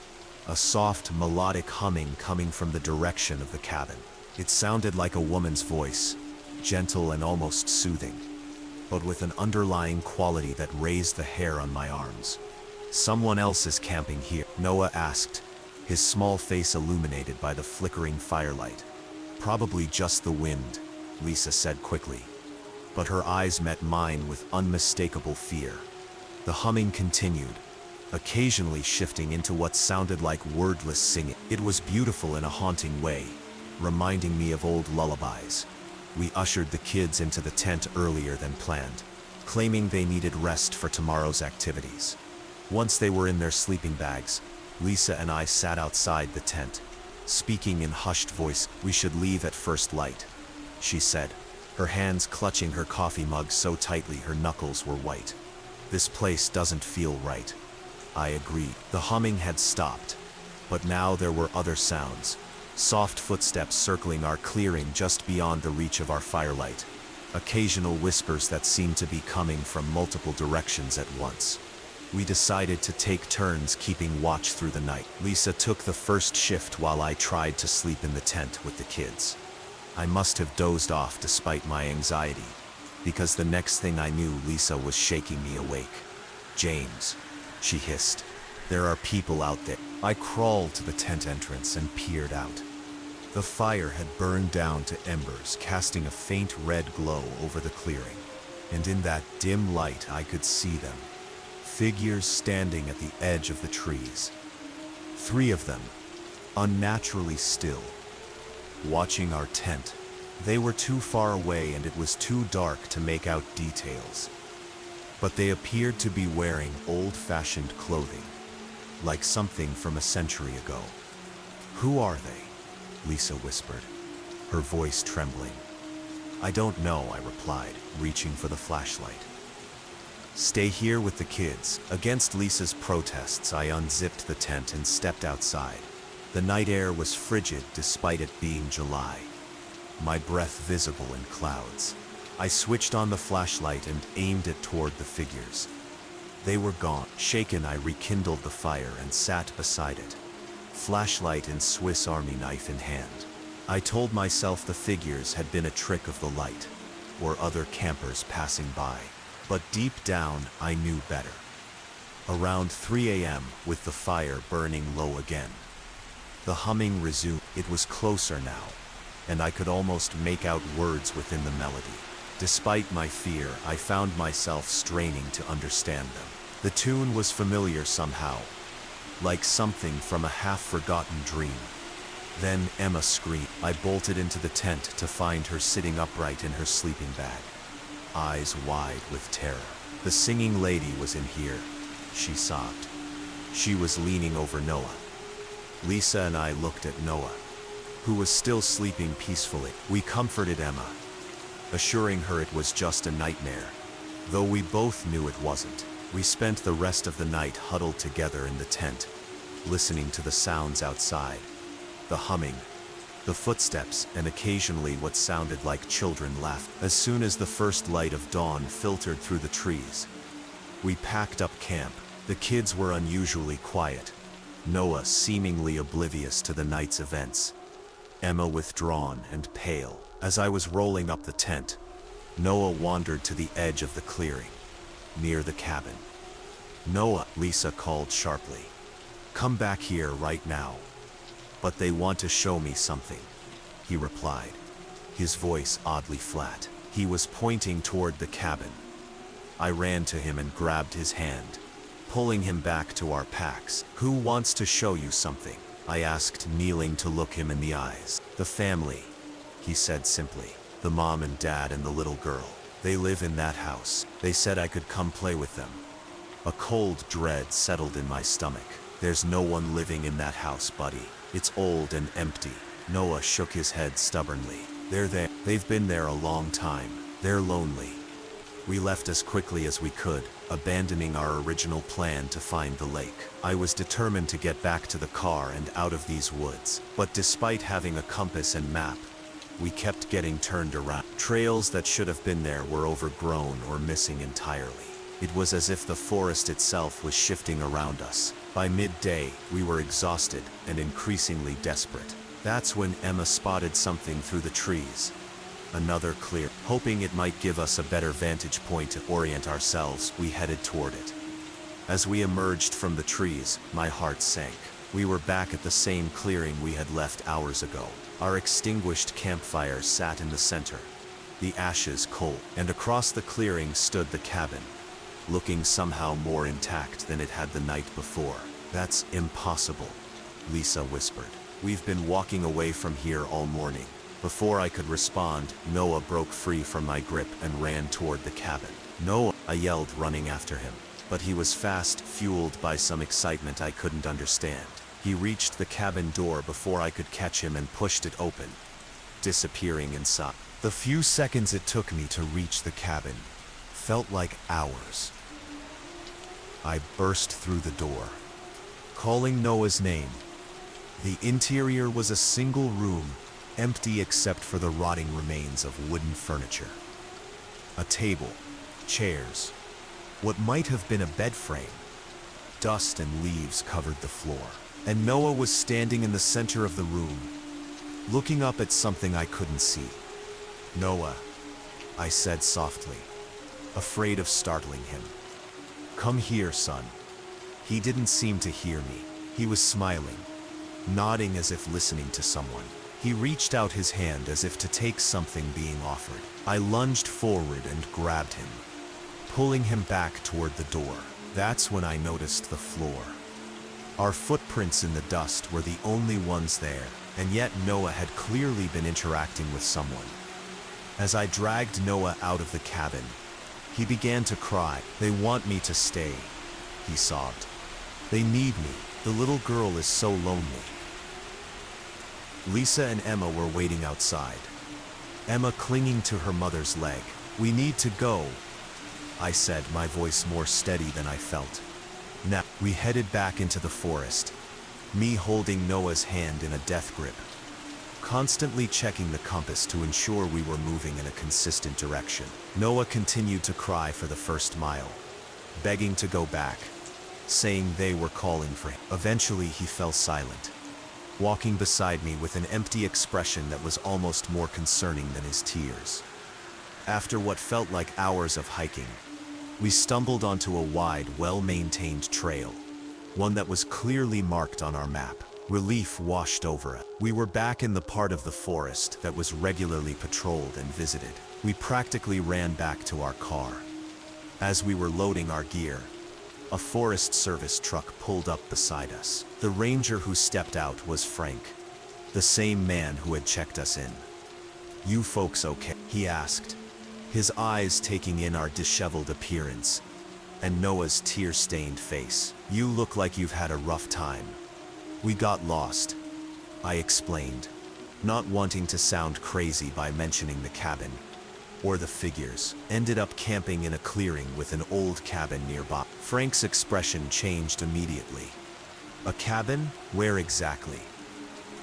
a soft, melodic humming coming from the direction of the cabin. It sounded like a woman's voice, gentle and almost soothing, but with an underlying quality that raised the hair on my arms. "Someone else is camping here?" Noah asked, his small face illuminated by the flickering firelight. "Probably just the wind," Lisa said quickly, but her eyes met mine with unmistakable fear. The humming continued, occasionally shifting into what sounded like wordless singing. It was beautiful in a haunting way, reminding me of old lullabies. We ushered the kids into the tent earlier than planned, claiming they needed rest for tomorrow's activities. Once they were in their sleeping bags, Lisa and I sat outside the tent, speaking in hushed voice. "We should leave at first light," she said, her hands clutching her coffee mug so tightly her knuckles were white. "This place doesn't feel right." I agreed. The humming had stopped, but now there were other sounds. Soft footsteps circling our clearing just beyond the reach of our firelight. Occasional whispers that seemed to be coming from multiple directions at once. We decided to take turns keeping watch through the night. Lisa took the first shift while I tried to sleep in the tent with the kids. I must have dozed off despite my anxiety, because the next thing I knew, Lisa was shaking me awake. "James," she hissed, "there are people out there." I crawled to the tent entrance and peered out. The fire had burned down to embers, casting a faint red glow over the clearing, and in that dim light I could see them. Figures standing at the edge of the trees. 3 of them, unnaturally still, watching our tent. They were too far away and it was too dark to make out details, but they appeared to be wearing old-fashioned clothing, like something from a century ago. "Who are they?" Lisa whispered, her voice trembling. "I don't know," I replied, reaching for the flashlight. "Stay here with the kids." Against Lisa's protests, I unzipped the tent and stepped outside. The night air was frigid despite it being July, my breath visible in clouds. I switched on the flashlight and aimed it toward the figures. They were gone. Shaken, I rekindled the fire and sat beside it, flashlight and Swiss Army knife in hand. I told myself the figures had been a trick of the light, or other campers passing by. But deep down, I knew better. Around 3 a.m., with the fire burning low again, the humming resumed. It was closer now, and I could almost make out words within the melody. Despite my fear, I found myself straining to understand them. The tune was familiar somehow, like something from a half-forgotten dream. Then Emma screamed. I bolted into the tent to find her sitting upright in her sleeping bag, eyes wide with terror. "The singing lady was in here," she sobbed. She was leaning over Noah. Lisa and I looked at Noah, who was still sleeping peacefully. We comforted Emma, assuring her it was just a nightmare, though we both knew it wasn't. We spent the rest of the night huddled together in the tent, listening to the sounds outside, the humming, the footsteps, and occasionally what sounded like children laughing. As soon as the first light of dawn filtered through the trees, we packed up camp. The kids were unusually quiet, Noah seemingly oblivious to the night's events, Emma withdrawn and pale. As I was rolling up the tent, Noah wandered to the edge of the clearing, near the cabin. "Noah," Lisa called sharply, "come back here right now." "But they want to show me something," he replied, his voice oddly flat. He was pointing toward the cabin. I ran to him and grabbed his hand, pulling him back to our packs. "Who wants to show you something?" I asked, kneeling to look him in the eyes. "The family," he said simply. "The mom and dad and the little girl. They live in that house. They said I could come play with them." A cold dread settled in my stomach. "There's no one living in that house, buddy. It's old and empty." Noah shook his head stubbornly. "They're there. They've been there a long time. They're lonely." We left as quickly as we could, abandoning our original plan to find the lake. I was determined to get back to the car and out of these woods. But despite having a compass and map, we kept getting turned around. Trails that should have been there were overgrown or missing entirely. It was as if the forest itself was shifting around us. By midday, we were exhausted and increasingly desperate. That's when Emma spotted something through the trees. Another clear. Hoping it might give us a better vantage point to orient ourselves, we headed toward it. As we emerged from the trees, my heart sank. We were back at the same clearing we had left hours ago. Our extinguished campfire sat in the center, the ashes cold, and across the clearing stood the cabin, looking somehow more intact than it had the night before. "That's impossible," Lisa whispered. "We've been walking away from here all morning." Before I could respond, Noah broke free from my grip and ran toward the cabin. "Noah!" I yelled, running after him. But he was fast, fueled by some excitement I couldn't understand. He reached the cabin door before I could catch him and pushed it open, disappearing inside. The few seconds it took me to reach the cabin felt like hours. I burst through the door, calling Noah's name. The interior was a single room, empty except for the rotting remains of wooden furniture. A table, chairs, what might have been a bed frame. Dust and leaves covered the floor, and Noah was standing in the center of the room, looking up at something I couldn't see. "Noah," I said softly, afraid of startling him. "Come here, son." He didn't seem to hear me. He was smiling, nodding as if listening to someone. He reached out his hand as if to take something being offered. I lunged forward and grabbed him, pulling him back toward the door. That's when I noticed the floor. Our footprints in the dust were the only ones there, and yet Noah had clearly been interacting with someone. As I dragged Noah out of the cabin, he began to cry. "They want me to stay," he sobbed. "They need me. The little girl is so lonely." Lisa and Emma were waiting outside, Emma clinging to her mother's leg. "We need to go," I said, my voice more steady than I felt. Now, we headed back into the forest, me holding Noah's hand in a death grip, constantly checking the compass to ensure we were moving in a consistent direction. Noah continued to cry for the first mile, begging to go back, saying they were calling for him. Eventually he fell silent, walking beside me with an empty expression that was almost more concerning than his tears. After what felt like hours of hiking, we stumbled onto a wide, well-maintained trail, one that was clearly marked on our map. Relief washed over us. We were back in the part of the forest that was regularly patrolled and visited. We practically ran back to our car. As we were loading our gear, a Forest Service truck pulled up beside us. The ranger who stepped out was Frank, the same man who had checked us in. "You folks okay?" he asked, his eyes taking in our disheveled appearance and Noah's tear-stained face. "You look like you've had a rough time." "We got lost," I explained, not wanting to sound crazy by mentioning the cabin or the figures. "Ended up camping in a clearing with an old cabin nearby." Frank's expression changed immediately. "A cabin? Where exactly?"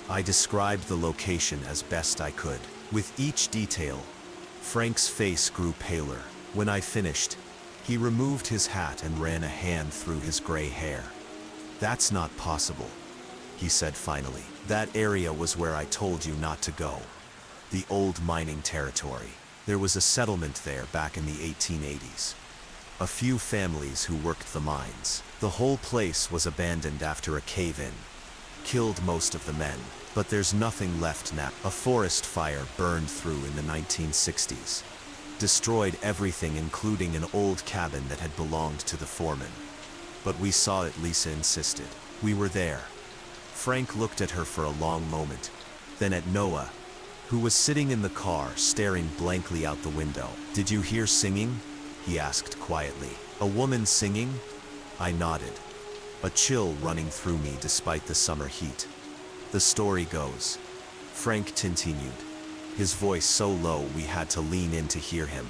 I described the location as best I could. With each detail, Frank's face grew paler. When I finished, he removed his hat and ran a hand through his gray hair. "That's not possible," he said finally. "That area was where I told you not to go. The old mining territory. There was a settlement there back in the 1880s. A few families who worked the mines. The whole place was abandoned after a cave-in. Killed most of the men, but there's nothing left now. A forest fire burned through in the 1960s. Destroyed everything, including an old cabin that had belonged to the foreman. But we saw it," Lisa insisted. "We were there." Frank looked at her for a long moment, then at Noah, who was sitting in the car staring blankly out the window. "Did you hear singing?" he asked quietly. "A woman singing?" I nodded, a chill running through me despite the summer heat. "The story goes," Frank continued, his voice so low we had to lean in to hear him,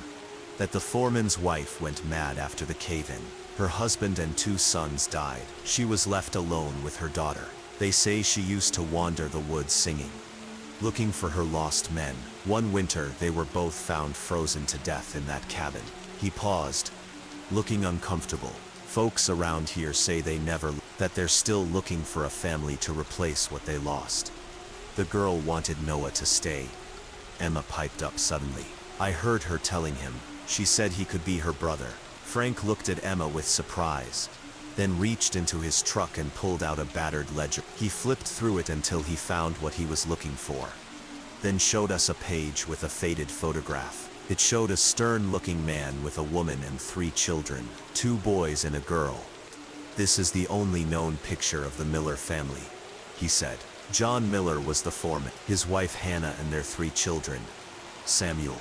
"that the foreman's wife went mad after the cave-in. Her husband and 2 sons died. She was left alone with her daughter. They say she used to wander the woods singing, looking for her lost men. One winter they were both found frozen to death in that cabin." He paused, looking uncomfortable. "Folks around here say that they're still looking for a family to replace what they lost." "The girl wanted Noah to stay," Emma piped up suddenly. "I heard her telling him. She said he could be her brother." Frank looked at Emma with surprise, then reached into his truck and pulled out a battered ledger. He flipped through it until he found what he was looking for, then showed us a page with a faded photograph. It showed a stern-looking man with a woman and 3 children, 2 boys and a girl. "This is the only known picture of the Miller family," he said. "John Miller was the foreman, his wife Hannah and their 3 children, Samuel,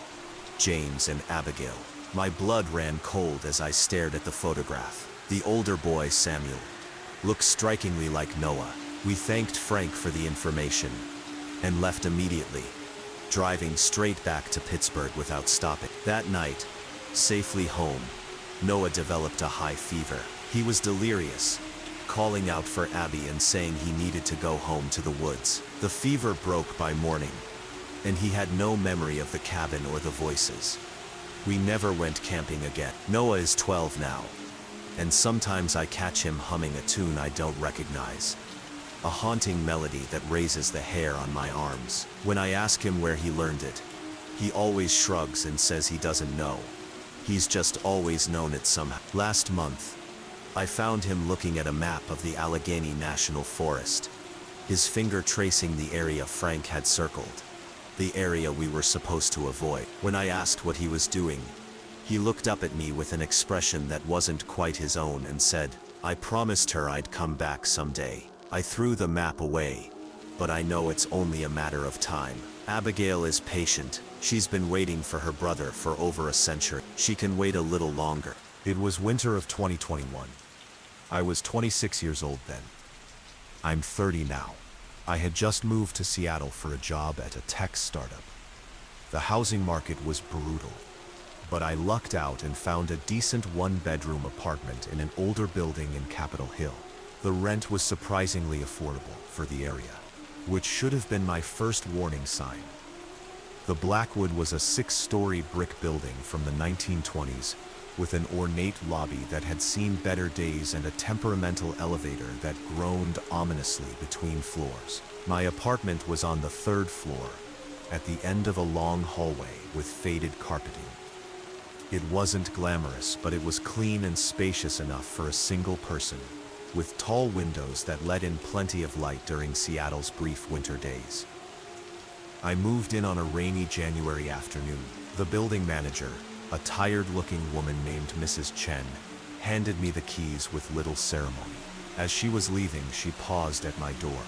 James and Abigail." My blood ran cold as I stared at the photograph. The older boy, Samuel, looked strikingly like Noah. We thanked Frank for the information and left immediately, driving straight back to Pittsburgh without stopping. That night, safely home, Noah developed a high fever. He was delirious, calling out for Abby and saying he needed to go home to the woods. The fever broke by morning, and he had no memory of the cabin or the voices. We never went camping again. Noah is 12 now, and sometimes I catch him humming a tune I don't recognize. a haunting melody that raises the hair on my arms. When I ask him where he learned it, he always shrugs and says he doesn't know. He's just always known it somehow. Last month, I found him looking at a map of the Allegheny National Forest, his finger tracing the area Frank had circled, the area we were supposed to avoid. When I asked what he was doing, he looked up at me with an expression that wasn't quite his own and said, "I promised her I'd come back someday." I threw the map away, but I know it's only a matter of time. Abigail is patient. She's been waiting for her brother for over a century. She can wait a little longer. It was winter of 2021. I was 26 years old then. I'm 30 now. I had just moved to Seattle for a job at a tech startup. The housing market was brutal, but I lucked out and found a decent one-bedroom apartment in an older building in Capitol Hill. The rent was surprisingly affordable for the area, which should have been my first warning sign. The Blackwood was a 6-story brick building from the 1920s with an ornate lobby that had seen better days and a temperamental elevator that groaned ominously between floors. My apartment was on the 3rd floor, at the end of a long hallway with faded carpeting. It wasn't glamorous, but it was clean and spacious enough for a single person, with tall windows that let in plenty of light during Seattle's brief winter days. I moved in on a rainy January afternoon. The building manager, a tired-looking woman named Mrs. Chen, handed me the keys with little ceremony. As she was leaving, she paused at my door.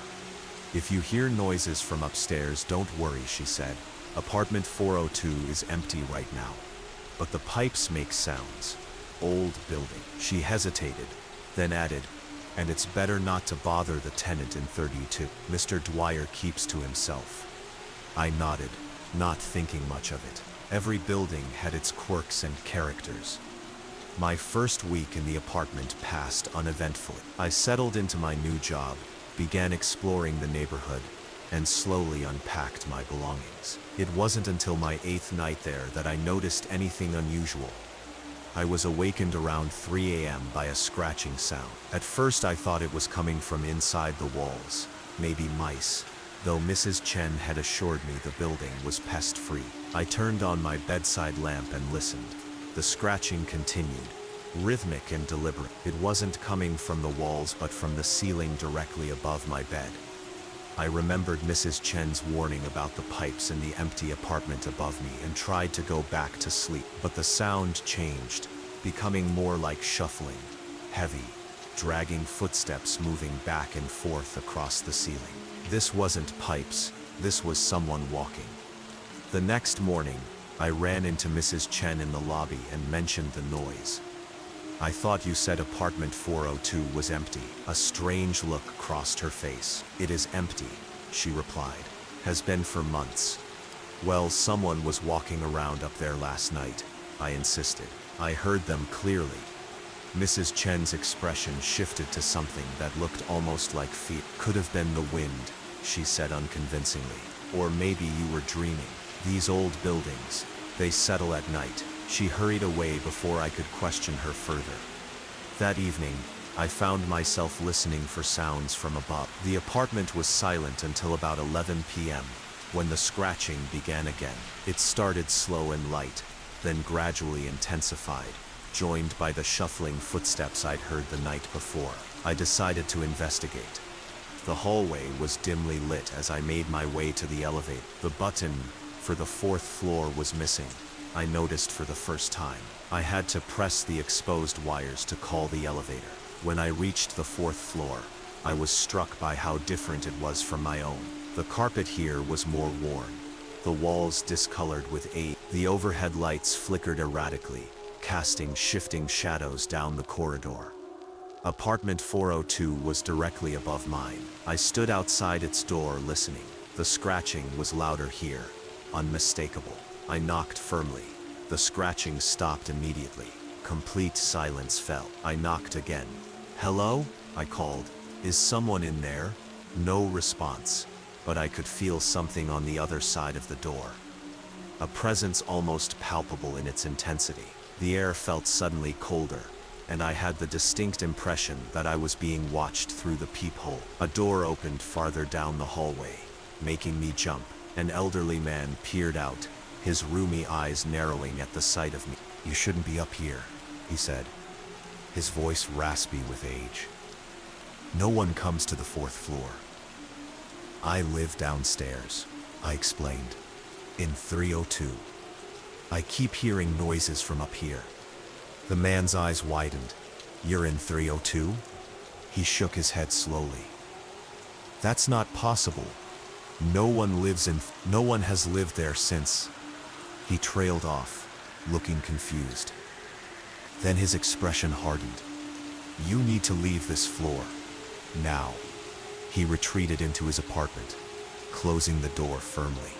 "If you hear noises from upstairs, don't worry," she said. "Apartment 402 is empty right now, but the pipes make sounds. Old building." She hesitated, then added, "And it's better not to bother the tenant in 32. Mr. Dwyer keeps to himself." I nodded, not thinking much of it. Every building had its quirks and characters. My first week in the apartment passed uneventfully. I settled into my new job, began exploring the neighborhood, and slowly unpacked my belongings. It wasn't until my 8th night there that I noticed anything unusual. I was awakened around 3 a.m. by a scratching sound. At first I thought it was coming from inside the walls, maybe mice, though Mrs. Chen had assured me the building was pest-free. I turned on my bedside lamp and listened. The scratching continued, rhythmic and deliberate. It wasn't coming from the walls but from the ceiling directly above my bed. I remembered Mrs. Chen's warning about the pipes in the empty apartment above me and tried to go back to sleep. But the sound changed, becoming more like shuffling, heavy, dragging footsteps moving back and forth across the ceiling. This wasn't pipes, this was someone walking. The next morning, I ran into Mrs. Chen in the lobby and mentioned the noise. "I thought you said apartment 402 was empty." A strange look crossed her face. "It is empty," she replied. "Has been for months." "Well, someone was walking around up there last night," I insisted. "I heard them clearly." Mrs. Chen's expression shifted to something that looked almost like fear. "Could have been the wind," she said unconvincingly. "Or maybe you were dreaming. These old buildings, they settle at night." She hurried away before I could question her further. That evening, I found myself listening for sounds from above. The apartment was silent until about 11 p.m., when the scratching began again. It started slow and light, then gradually intensified, joined by the shuffling footsteps I'd heard the night before. I decided to investigate. The hallway was dimly lit as I made my way to the elevator. The button for the 4th floor was missing, I noticed for the first time. I had to press the exposed wires to call the elevator. When I reached the 4th floor, I was struck by how different it was from my own. The carpet here was more worn, the walls discolored with age. The overhead lights flickered erratically, casting shifting shadows down the corridor. Apartment 402 was directly above mine. I stood outside its door listening. The scratching was louder here, unmistakable. I knocked firmly. The scratching stopped immediately. Complete silence fell. I knocked again. "Hello?" I called. "Is someone in there?" No response, but I could feel something on the other side of the door. A presence almost palpable in its intensity. The air felt suddenly colder, and I had the distinct impression that I was being watched through the peephole. A door opened farther down the hallway, making me jump. An elderly man peered out, his rheumy eyes narrowing at the sight of me. "You shouldn't be up here," he said, his voice raspy with age. "No one comes to the 4th floor." "I live downstairs," I explained, "in 302. I keep hearing noises from up here." The man's eyes widened. "You're in 302? He shook his head slowly. "That's not possible. No one has lived there since." He trailed off, looking confused. Then his expression hardened. "You need to leave this floor. Now." He retreated into his apartment, closing the door firmly.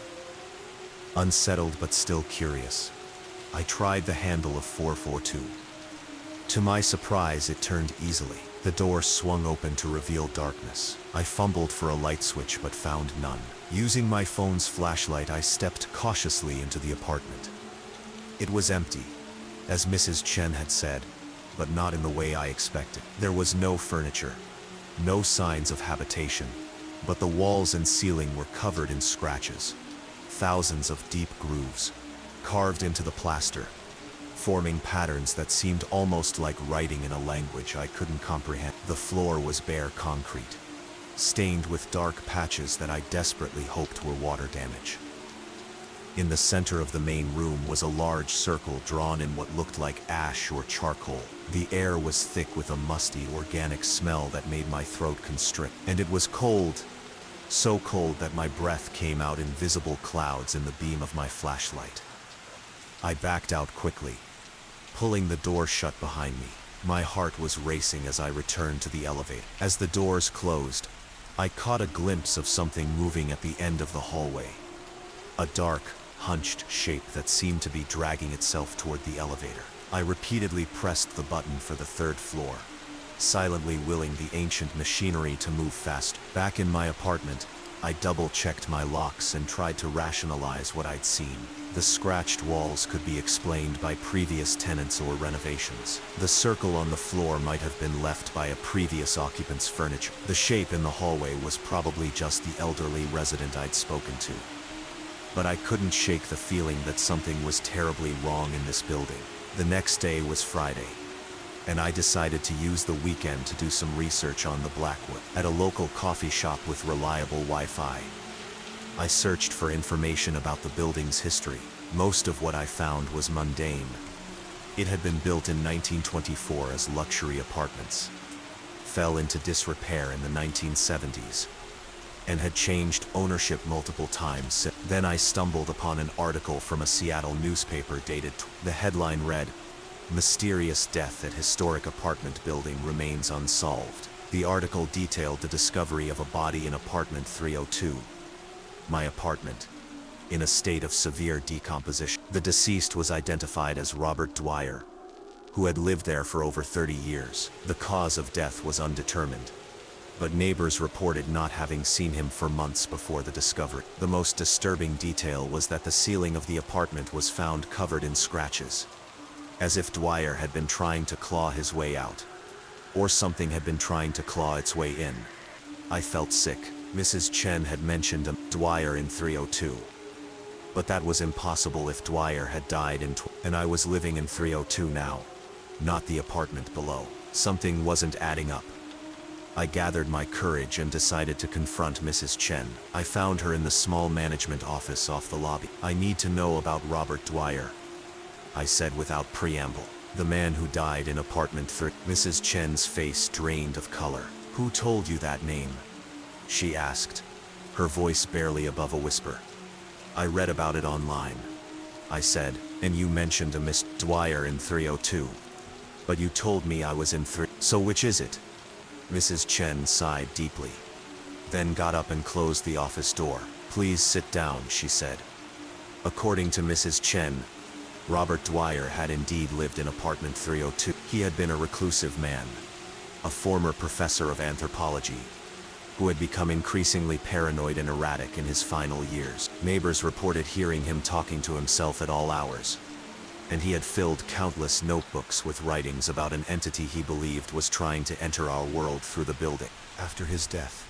Unsettled but still curious, I tried the handle of 442. To my surprise, it turned easily. The door swung open to reveal darkness. I fumbled for a light switch but found none. Using my phone's flashlight, I stepped cautiously into the apartment. It was empty, as Mrs. Chen had said, but not in the way I expected. There was no furniture, no signs of habitation, but the walls and ceiling were covered in scratches. Thousands of deep grooves, carved into the plaster, forming patterns that seemed almost like writing in a language I couldn't comprehend. The floor was bare concrete, stained with dark patches that I desperately hoped were water damage. In the center of the main room was a large circle drawn in what looked like ash or charcoal. The air was thick with a musty, organic smell that made my throat constrict. And it was cold, so cold that my breath came out in visible clouds in the beam of my flashlight. I backed out quickly, pulling the door shut behind me. My heart was racing as I returned to the elevator. As the doors closed, I caught a glimpse of something moving at the end of the hallway. A dark, hunched shape that seemed to be dragging itself toward the elevator. I repeatedly pressed the button for the 3rd floor, silently willing the ancient machinery to move fast. Back in my apartment, I double-checked my locks and tried to rationalize what I'd seen. The scratched walls could be explained by previous tenants or renovations. The circle on the floor might have been left by a previous occupant's furniture. The shape in the hallway was probably just the elderly resident I'd spoken to. But I couldn't shake the feeling that something was terribly wrong in this building. The next day was Friday, and I decided to use the weekend to do some research on the Blackwood. At a local coffee shop with reliable Wi-Fi, I searched for information about the building's history. Most of what I found was mundane. It had been built in 1924 as luxury apartments, fell into disrepair in the 1970s, and had changed ownership multiple times. Then I stumbled upon an article from a Seattle newspaper dated. The headline read, "Mysterious death at historic apartment building remains unsolved." The article detailed the discovery of a body in apartment 302, my apartment, in a state of severe decomposition. The deceased was identified as Robert Dwyer, who had lived there for over 30 years. The cause of death was undetermined, but neighbors reported not having seen him for months before the discovery. The most disturbing detail was that the ceiling of the apartment was found covered in scratches, as if Dwyer had been trying to claw his way out, or something had been trying to claw its way in. I felt sick. Mrs. Chen had mentioned a Dwyer in 302, but that was impossible if Dwyer had died and I was living in 302 now, not the apartment below. Something wasn't adding up. I gathered my courage and decided to confront Mrs. Chen. I found her in the small management office off the lobby. "I need to know about Robert Dwyer," I said without preamble. "The man who died in apartment 3. Mrs. Chen's face drained of color. "Who told you that name?" she asked, her voice barely above a whisper. "I read about it online," I said. "And you mentioned a Miss Dwyer in 302. But you told me I was in 3. So which is it?" Mrs. Chen sighed deeply, then got up and closed the office door. "Please sit down," she said. According to Mrs. Chen, Robert Dwyer had indeed lived in apartment 302. He had been a reclusive man, a former professor of anthropology, who had become increasingly paranoid and erratic in his final years. Neighbors reported hearing him talking to himself at all hours, and he had filled countless notebooks with writings about an entity he believed was trying to enter our world through the building. After his death,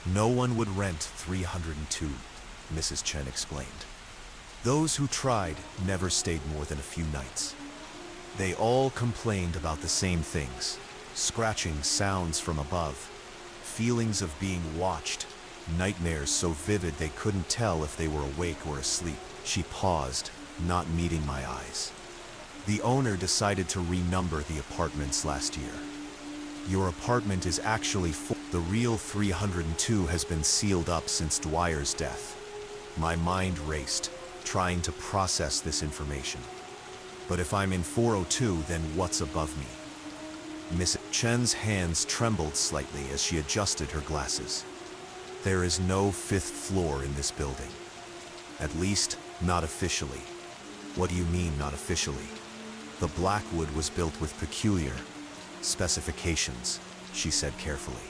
no one would rent 302, Mrs. Chen explained. Those who tried never stayed more than a few nights. They all complained about the same things: scratching sounds from above, feelings of being watched, nightmares so vivid they couldn't tell if they were awake or asleep. She paused, not meeting my eyes. The owner decided to renumber the apartments last year. Your apartment is actually full. The real 302 has been sealed up since Dwyer's death. My mind raced, trying to process this information. But if I'm in 402, then what's above me? Miss Chen's hands trembled slightly as she adjusted her glasses. There is no 5th floor in this building. At least, not officially. What do you mean, not officially? The Blackwood was built with peculiar specifications, she said carefully.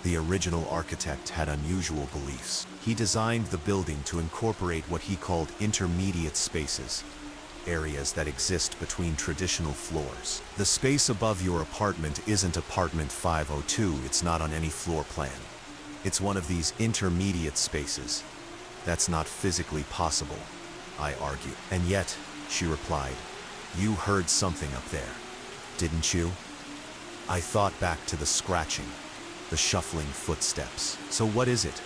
The original architect had unusual beliefs. He designed the building to incorporate what he called intermediate spaces, areas that exist between traditional floors. The space above your apartment isn't apartment 502, it's not on any floor plan. It's one of these intermediate spaces. That's not physically possible, I argued. And yet, she replied, you heard something up there, didn't you? I thought back to the scratching, the shuffling footsteps. So what is it?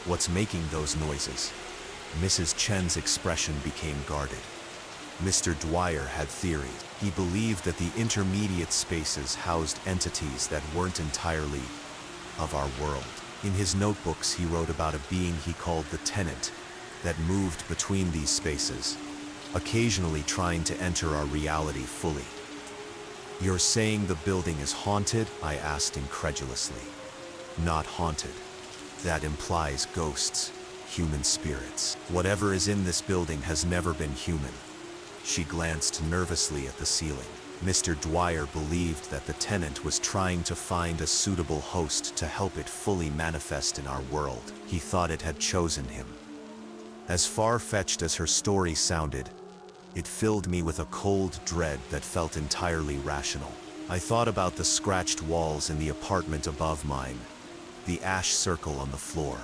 What's making those noises? Mrs. Chen's expression became guarded. Mr. Dwyer had theories. He believed that the intermediate spaces housed entities that weren't entirely of our world. In his notebooks, he wrote about a being he called the Tenant that moved between these spaces, occasionally trying to enter our reality fully. You're saying the building is haunted? I asked incredulously. Not haunted. That implies ghosts, human spirits. Whatever is in this building has never been human. She glanced nervously at the ceiling. Mr. Dwyer believed that the Tenant was trying to find a suitable host to help it fully manifest in our world. He thought it had chosen him. As far-fetched as her story sounded, it filled me with a cold dread that felt entirely rational. I thought about the scratched walls in the apartment above mine, the ash circle on the floor,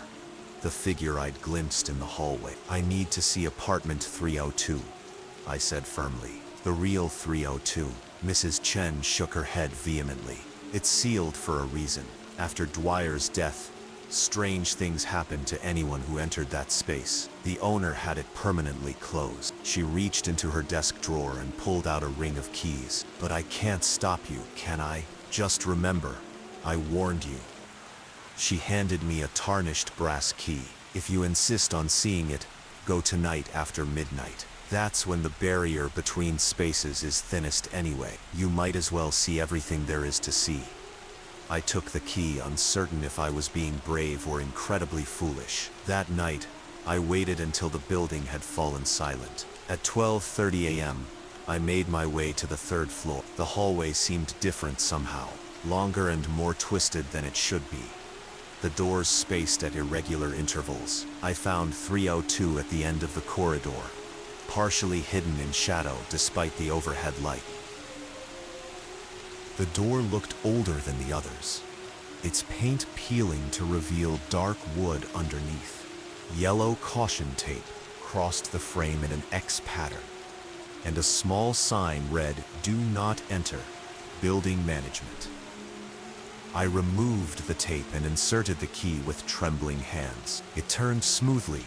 the figure I'd glimpsed in the hallway. I need to see apartment 302, I said firmly. The real 302. Mrs. Chen shook her head vehemently. It's sealed for a reason. After Dwyer's death, strange things happened to anyone who entered that space. The owner had it permanently closed. She reached into her desk drawer and pulled out a ring of keys. But I can't stop you, can I? Just remember, I warned you. She handed me a tarnished brass key. If you insist on seeing it, go tonight after midnight. That's when the barrier between spaces is thinnest anyway. You might as well see everything there is to see. I took the key, uncertain if I was being brave or incredibly foolish. That night, I waited until the building had fallen silent. At 12:30 a.m., I made my way to the 3rd floor. The hallway seemed different somehow, longer and more twisted than it should be. The doors spaced at irregular intervals. I found 302 at the end of the corridor, partially hidden in shadow despite the overhead light. The door looked older than the others, its paint peeling to reveal dark wood underneath. Yellow caution tape crossed the frame in an X pattern, and a small sign read, "Do not enter, building management." I removed the tape and inserted the key with trembling hands. It turned smoothly,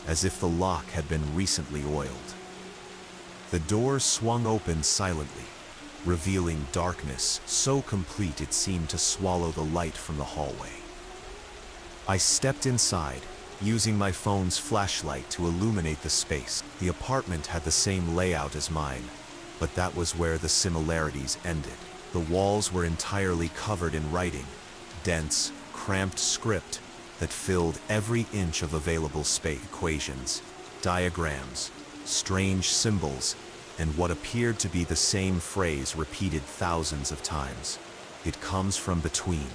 as if the lock had been recently oiled. The door swung open silently, revealing darkness so complete it seemed to swallow the light from the hallway. I stepped inside, using my phone's flashlight to illuminate the space. The apartment had the same layout as mine, but that was where the similarities ended. The walls were entirely covered in writing, dense, cramped script that filled every inch of available space. Equations, diagrams, strange symbols, and what appeared to be the same phrase repeated thousands of times. It comes from between.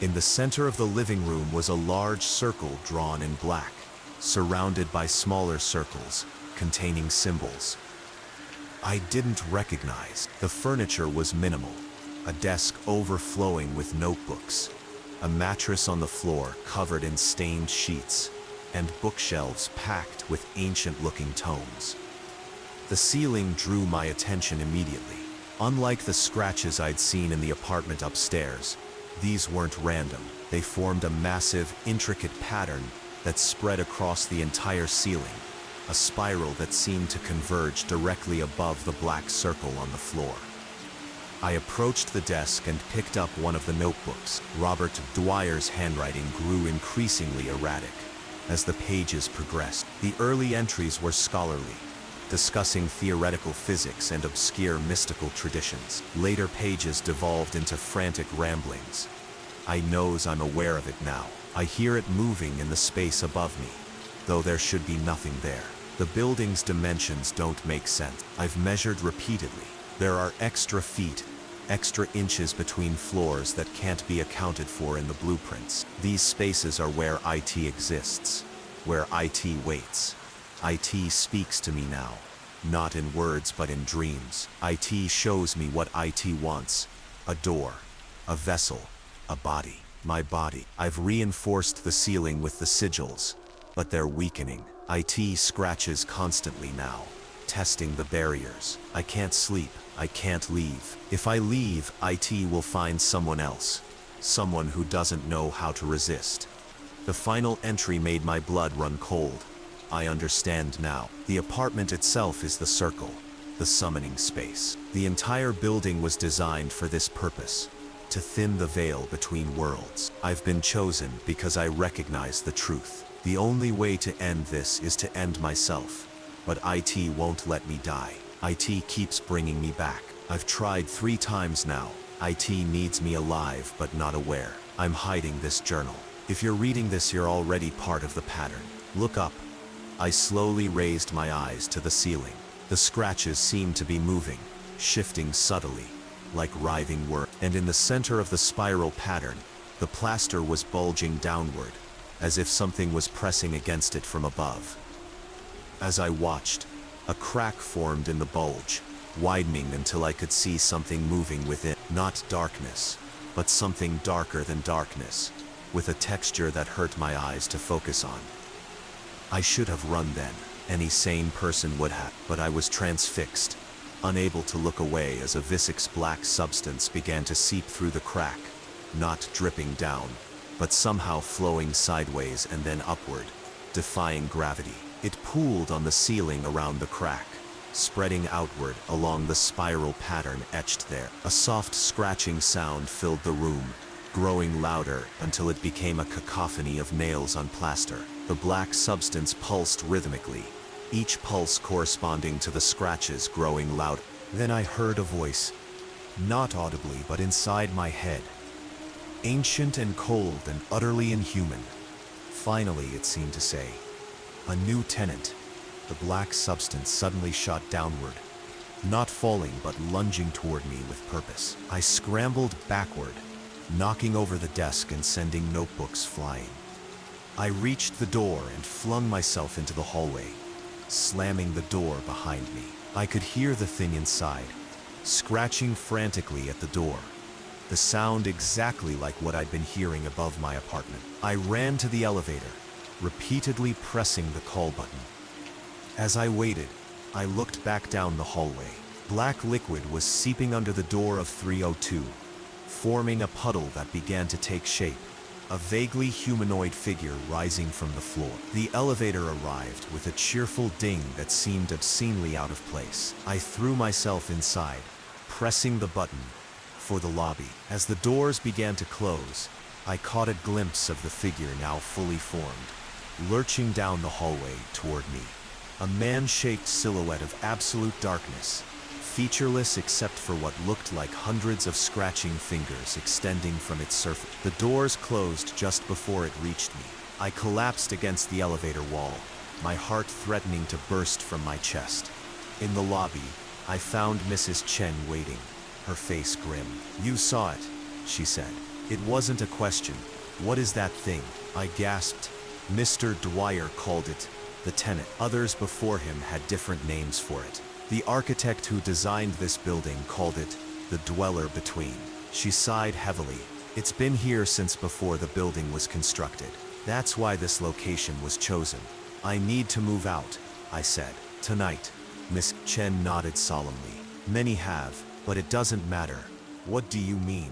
In the center of the living room was a large circle drawn in black, surrounded by smaller circles containing symbols. I didn't recognize. The furniture was minimal, a desk overflowing with notebooks, a mattress on the floor covered in stained sheets, and bookshelves packed with ancient-looking tomes. The ceiling drew my attention immediately. Unlike the scratches I'd seen in the apartment upstairs, these weren't random. They formed a massive, intricate pattern that spread across the entire ceiling, a spiral that seemed to converge directly above the black circle on the floor. I approached the desk and picked up one of the notebooks. Robert Dwyer's handwriting grew increasingly erratic as the pages progressed. The early entries were scholarly, discussing theoretical physics and obscure mystical traditions. Later pages devolved into frantic ramblings. I'm aware of it now. I hear it moving in the space above me, though there should be nothing there. The building's dimensions don't make sense. I've measured repeatedly. There are extra feet, extra inches between floors that can't be accounted for in the blueprints. These spaces are where IT exists, where IT waits. IT speaks to me now, not in words but in dreams. IT shows me what IT wants: a door, a vessel, a body. My body. I've reinforced the ceiling with the sigils, but they're weakening. IT scratches constantly now, testing the barriers. I can't sleep. I can't leave. If I leave, IT will find someone else, someone who doesn't know how to resist. The final entry made my blood run cold. I understand now. The apartment itself is the circle, the summoning space. The entire building was designed for this purpose, to thin the veil between worlds. I've been chosen because I recognize the truth. The only way to end this is to end myself, but IT won't let me die. IT keeps bringing me back. I've tried 3 times now. IT needs me alive but not aware. I'm hiding this journal. If you're reading this, you're already part of the pattern. Look up. I slowly raised my eyes to the ceiling. The scratches seemed to be moving, shifting subtly, like writhing worms. And in the center of the spiral pattern, the plaster was bulging downward, as if something was pressing against it from above. As I watched, a crack formed in the bulge, widening until I could see something moving within. Not darkness, but something darker than darkness, with a texture that hurt my eyes to focus on. I should have run then. Any sane person would have, but I was transfixed, unable to look away as a viscous black substance began to seep through the crack, not dripping down, but somehow flowing sideways and then upward, defying gravity. It pooled on the ceiling around the crack, spreading outward along the spiral pattern etched there. A soft scratching sound filled the room, growing louder until it became a cacophony of nails on plaster. The black substance pulsed rhythmically, each pulse corresponding to the scratches growing louder. Then I heard a voice, not audibly but inside my head, ancient and cold and utterly inhuman. Finally, it seemed to say, a new tenant. The black substance suddenly shot downward, not falling but lunging toward me with purpose. I scrambled backward, knocking over the desk and sending notebooks flying. I reached the door and flung myself into the hallway, slamming the door behind me. I could hear the thing inside, scratching frantically at the door, the sound exactly like what I'd been hearing above my apartment. I ran to the elevator, repeatedly pressing the call button. As I waited, I looked back down the hallway. Black liquid was seeping under the door of 302, forming a puddle that began to take shape, a vaguely humanoid figure rising from the floor. The elevator arrived with a cheerful ding that seemed obscenely out of place. I threw myself inside, pressing the button for the lobby. As the doors began to close, I caught a glimpse of the figure now fully formed, lurching down the hallway toward me. A man-shaped silhouette of absolute darkness, featureless except for what looked like hundreds of scratching fingers extending from its surface. The doors closed just before it reached me. I collapsed against the elevator wall, my heart threatening to burst from my chest. In the lobby, I found Mrs. Chen waiting, her face grim. "You saw it," she said. It wasn't a question. "What is that thing?" I gasped. Mr. Dwyer called it the tenant. Others before him had different names for it. The architect who designed this building called it the dweller between. She sighed heavily. It's been here since before the building was constructed. That's why this location was chosen. I need to move out, I said. Tonight. Miss Chen nodded solemnly. Many have, but it doesn't matter. What do you mean?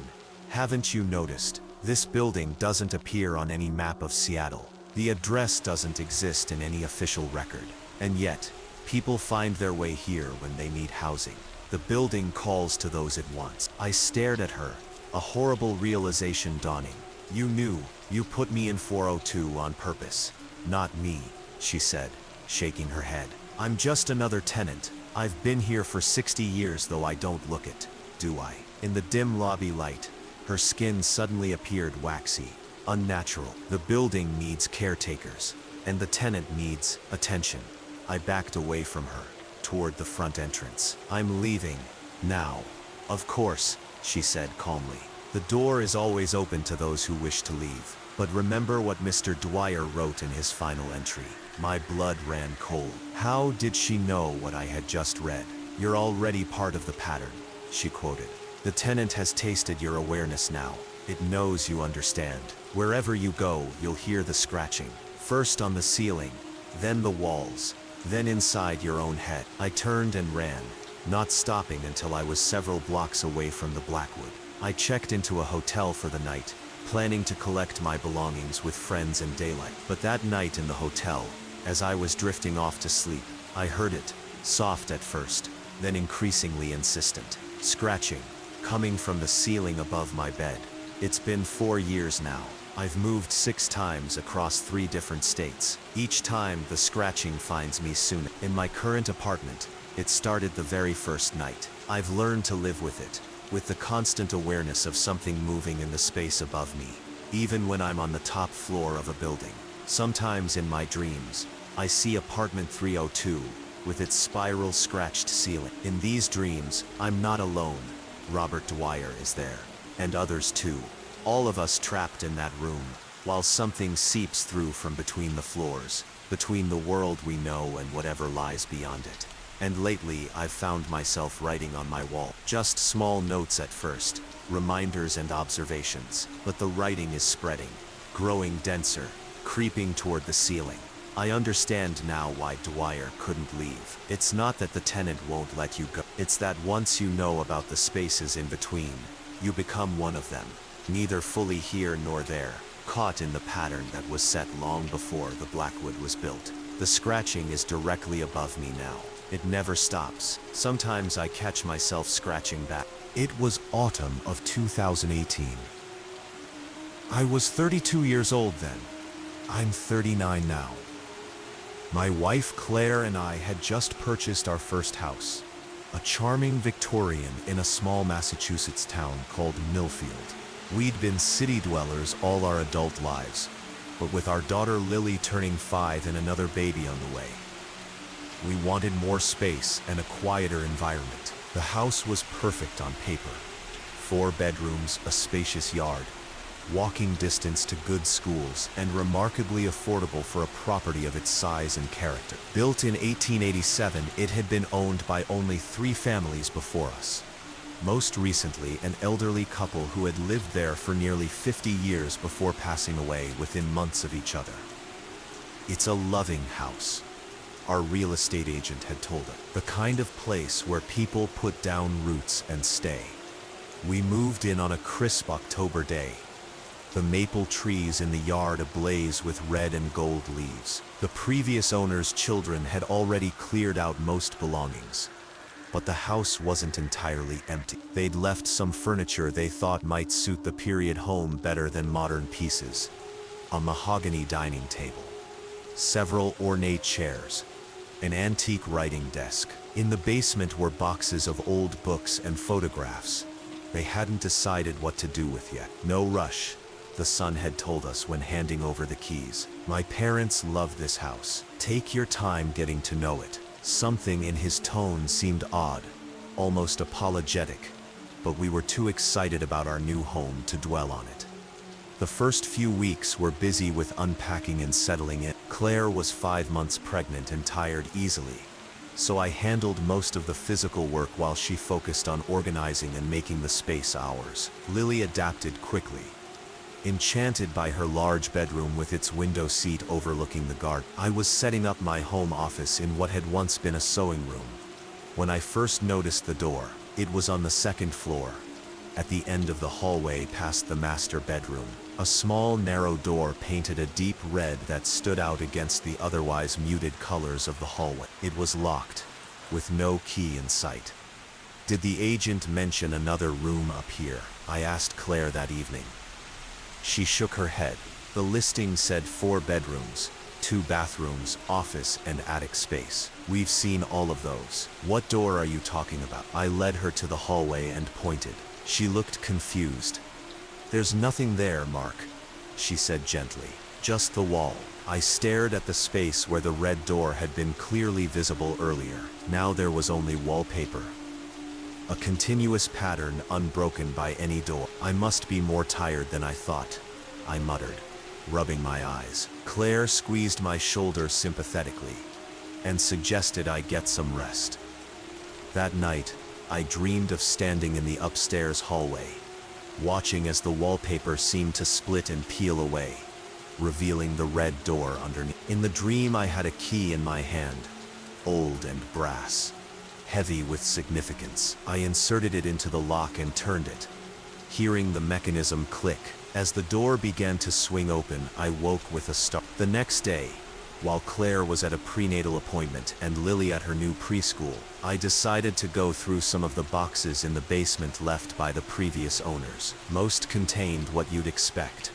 Haven't you noticed? This building doesn't appear on any map of Seattle. The address doesn't exist in any official record. And yet, people find their way here when they need housing. The building calls to those it wants. I stared at her, a horrible realization dawning. You knew, you put me in 402 on purpose. Not me, she said, shaking her head. I'm just another tenant. I've been here for 60 years, though I don't look it, do I? In the dim lobby light, her skin suddenly appeared waxy, unnatural. The building needs caretakers, and the tenant needs attention. I backed away from her, toward the front entrance. I'm leaving, now. Of course, she said calmly. The door is always open to those who wish to leave. But remember what Mr. Dwyer wrote in his final entry. My blood ran cold. How did she know what I had just read? You're already part of the pattern, she quoted. The tenant has tasted your awareness now. It knows you understand. Wherever you go, you'll hear the scratching. First on the ceiling, then the walls, then inside your own head. I turned and ran, not stopping until I was several blocks away from the Blackwood. I checked into a hotel for the night, planning to collect my belongings with friends in daylight. But that night in the hotel, as I was drifting off to sleep, I heard it, soft at first, then increasingly insistent. Scratching, coming from the ceiling above my bed. It's been 4 years now. I've moved 6 times across 3 different states. Each time the scratching finds me soon. In my current apartment, it started the very first night. I've learned to live with it, with the constant awareness of something moving in the space above me, even when I'm on the top floor of a building. Sometimes in my dreams, I see apartment 302, with its spiral scratched ceiling. In these dreams, I'm not alone. Robert Dwyer is there, and others too. All of us trapped in that room, while something seeps through from between the floors, between the world we know and whatever lies beyond it. And lately, I've found myself writing on my wall. Just small notes at first, reminders and observations. But the writing is spreading, growing denser, creeping toward the ceiling. I understand now why Dwyer couldn't leave. It's not that the tenant won't let you go. It's that once you know about the spaces in between, you become one of them, neither fully here nor there, caught in the pattern that was set long before the Blackwood was built. The scratching is directly above me now. It never stops. Sometimes I catch myself scratching back. It was autumn of 2018. I was 32 years old then. I'm 39 now. My wife Claire and I had just purchased our first house, a charming Victorian in a small Massachusetts town called Millfield. We'd been city dwellers all our adult lives, but with our daughter Lily turning 5 and another baby on the way, we wanted more space and a quieter environment. The house was perfect on paper. 4 bedrooms, a spacious yard, walking distance to good schools, and remarkably affordable for a property of its size and character. Built in 1887, it had been owned by only 3 families before us. Most recently, an elderly couple who had lived there for nearly 50 years before passing away within months of each other. It's a loving house, our real estate agent had told us. The kind of place where people put down roots and stay. We moved in on a crisp October day, the maple trees in the yard ablaze with red and gold leaves. The previous owner's children had already cleared out most belongings, but the house wasn't entirely empty. They'd left some furniture they thought might suit the period home better than modern pieces. A mahogany dining table, several ornate chairs, an antique writing desk. In the basement were boxes of old books and photographs they hadn't decided what to do with yet. No rush, the son had told us when handing over the keys. My parents loved this house. Take your time getting to know it. Something in his tone seemed odd, almost apologetic, but we were too excited about our new home to dwell on it. The first few weeks were busy with unpacking and settling in. Claire was 5 months pregnant and tired easily, so I handled most of the physical work while she focused on organizing and making the space ours. Lily adapted quickly. Enchanted by her large bedroom with its window seat overlooking the garden, I was setting up my home office in what had once been a sewing room. When I first noticed the door, it was on the second floor, at the end of the hallway past the master bedroom. A small, narrow door painted a deep red that stood out against the otherwise muted colors of the hallway. It was locked, with no key in sight. Did the agent mention another room up here? I asked Claire that evening. She shook her head. The listing said 4 bedrooms, 2 bathrooms, office, and attic space. We've seen all of those. What door are you talking about? I led her to the hallway and pointed. She looked confused. There's nothing there, Mark, she said gently. Just the wall. I stared at the space where the red door had been clearly visible earlier. Now there was only wallpaper. A continuous pattern unbroken by any door. I must be more tired than I thought, I muttered, rubbing my eyes. Claire squeezed my shoulder sympathetically and suggested I get some rest. That night, I dreamed of standing in the upstairs hallway, watching as the wallpaper seemed to split and peel away, revealing the red door underneath. In the dream, I had a key in my hand, old and brass, heavy with significance. I inserted it into the lock and turned it, hearing the mechanism click. As the door began to swing open, I woke with a start. The next day, while Claire was at a prenatal appointment and Lily at her new preschool, I decided to go through some of the boxes in the basement left by the previous owners. Most contained what you'd expect: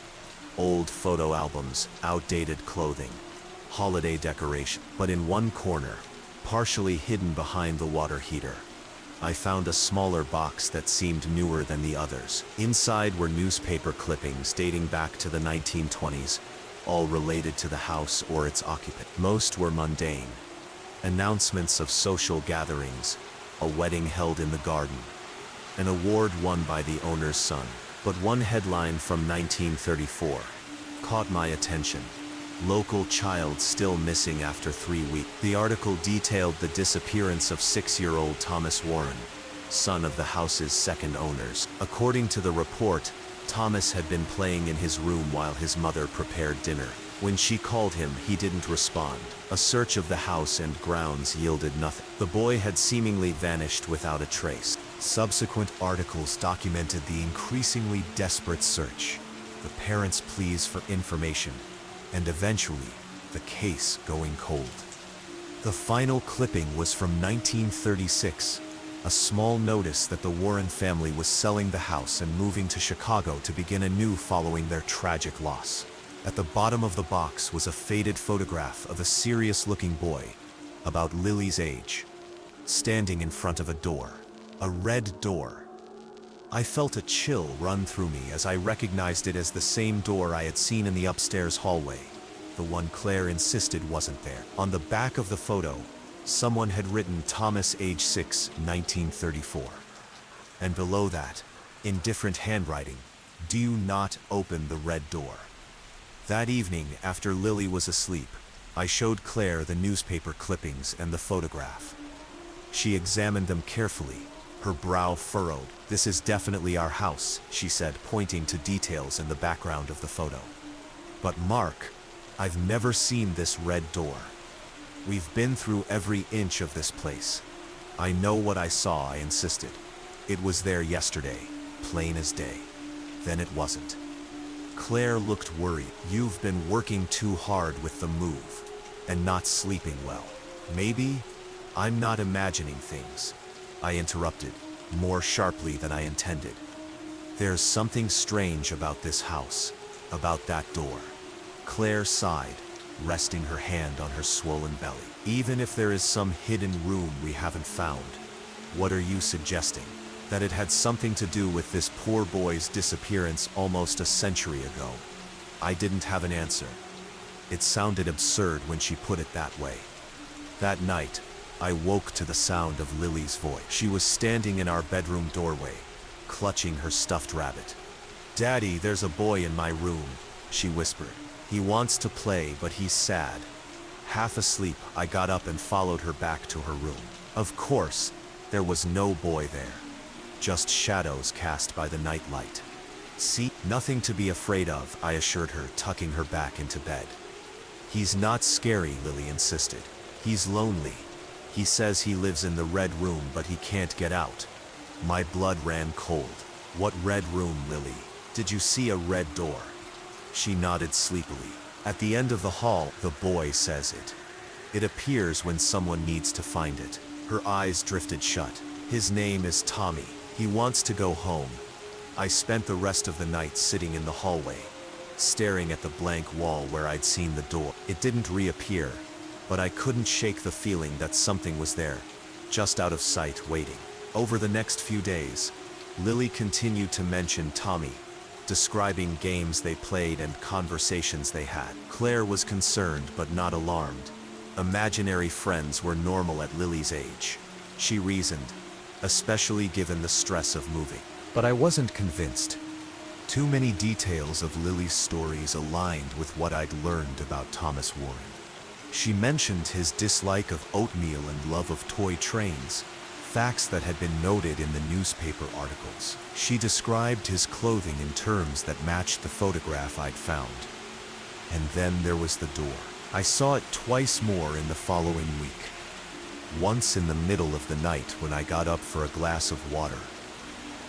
old photo albums, outdated clothing, holiday decoration. But in one corner, partially hidden behind the water heater, I found a smaller box that seemed newer than the others. Inside were newspaper clippings dating back to the 1920s, all related to the house or its occupant. Most were mundane. Announcements of social gatherings, a wedding held in the garden, an award won by the owner's son. But one headline from 1934 caught my attention. Local child still missing after 3 weeks. The article detailed the disappearance of 6-year-old Thomas Warren, son of the house's second owners. According to the report, Thomas had been playing in his room while his mother prepared dinner. When she called him, he didn't respond. A search of the house and grounds yielded nothing. The boy had seemingly vanished without a trace. Subsequent articles documented the increasingly desperate search, the parents' pleas for information, and eventually, the case going cold. The final clipping was from 1936. A small notice that the Warren family was selling the house and moving to Chicago to begin anew following their tragic loss. At the bottom of the box was a faded photograph of a serious-looking boy, about Lily's age, standing in front of a door, a red door. I felt a chill run through me as I recognized it as the same door I had seen in the upstairs hallway, the one Claire insisted wasn't there. On the back of the photo, someone had written Thomas, age 6, 1934. And below that, in different handwriting, do not open the red door. That evening, after Lily was asleep, I showed Claire the newspaper clippings and the photograph. She examined them carefully, her brow furrowed. This is definitely our house, she said, pointing to details in the background of the photo. But Mark, I've never seen this red door. We've been through every inch of this place. I know what I saw, I insisted. It was there yesterday, plain as day. Then it wasn't. Claire looked worried. You've been working too hard with the move, and not sleeping well. Maybe I'm not imagining things, I interrupted, more sharply than I intended. There's something strange about this house, about that door. Claire sighed, resting her hand on her swollen belly. Even if there is some hidden room we haven't found, what are you suggesting? That it had something to do with this poor boy's disappearance almost a century ago? I didn't have an answer. It sounded absurd when she put it that way. That night, I woke to the sound of Lily's voice. She was standing in our bedroom doorway, clutching her stuffed rabbit. "Daddy, there's a boy in my room," she whispered. "He wants to play, but he's sad. Half asleep, I got up and followed her back to her room. Of course, there was no boy there. Just shadows cast by the night light. See, nothing to be afraid of, I assured her, tucking her back into bed. He's not scary, Lily insisted. He's lonely. He says he lives in the red room, but he can't get out. My blood ran cold. What red room, Lily? Did you see a red door? She nodded sleepily. At the end of the hall, the boy says it. It appears when someone needs to find it. Her eyes drifted shut. His name is Tommy. He wants to go home. I spent the rest of the night sitting in the hallway, staring at the blank wall where I'd seen the door. It didn't reappear, but I couldn't shake the feeling that something was there, just out of sight, waiting. Over the next few days, Lily continued to mention Tommy, describing games they played and conversations they had. Claire was concerned but not alarmed. Imaginary friends were normal at Lily's age, she reasoned, especially given the stress of moving. But I wasn't convinced. Too many details of Lily's stories aligned with what I'd learned about Thomas Warren. She mentioned his dislike of oatmeal and love of toy trains, facts that had been noted in the newspaper articles. She described his clothing in terms that matched the photograph I'd found. And then there was the door. I saw it twice more in the following week. Once in the middle of the night when I got up for a glass of water,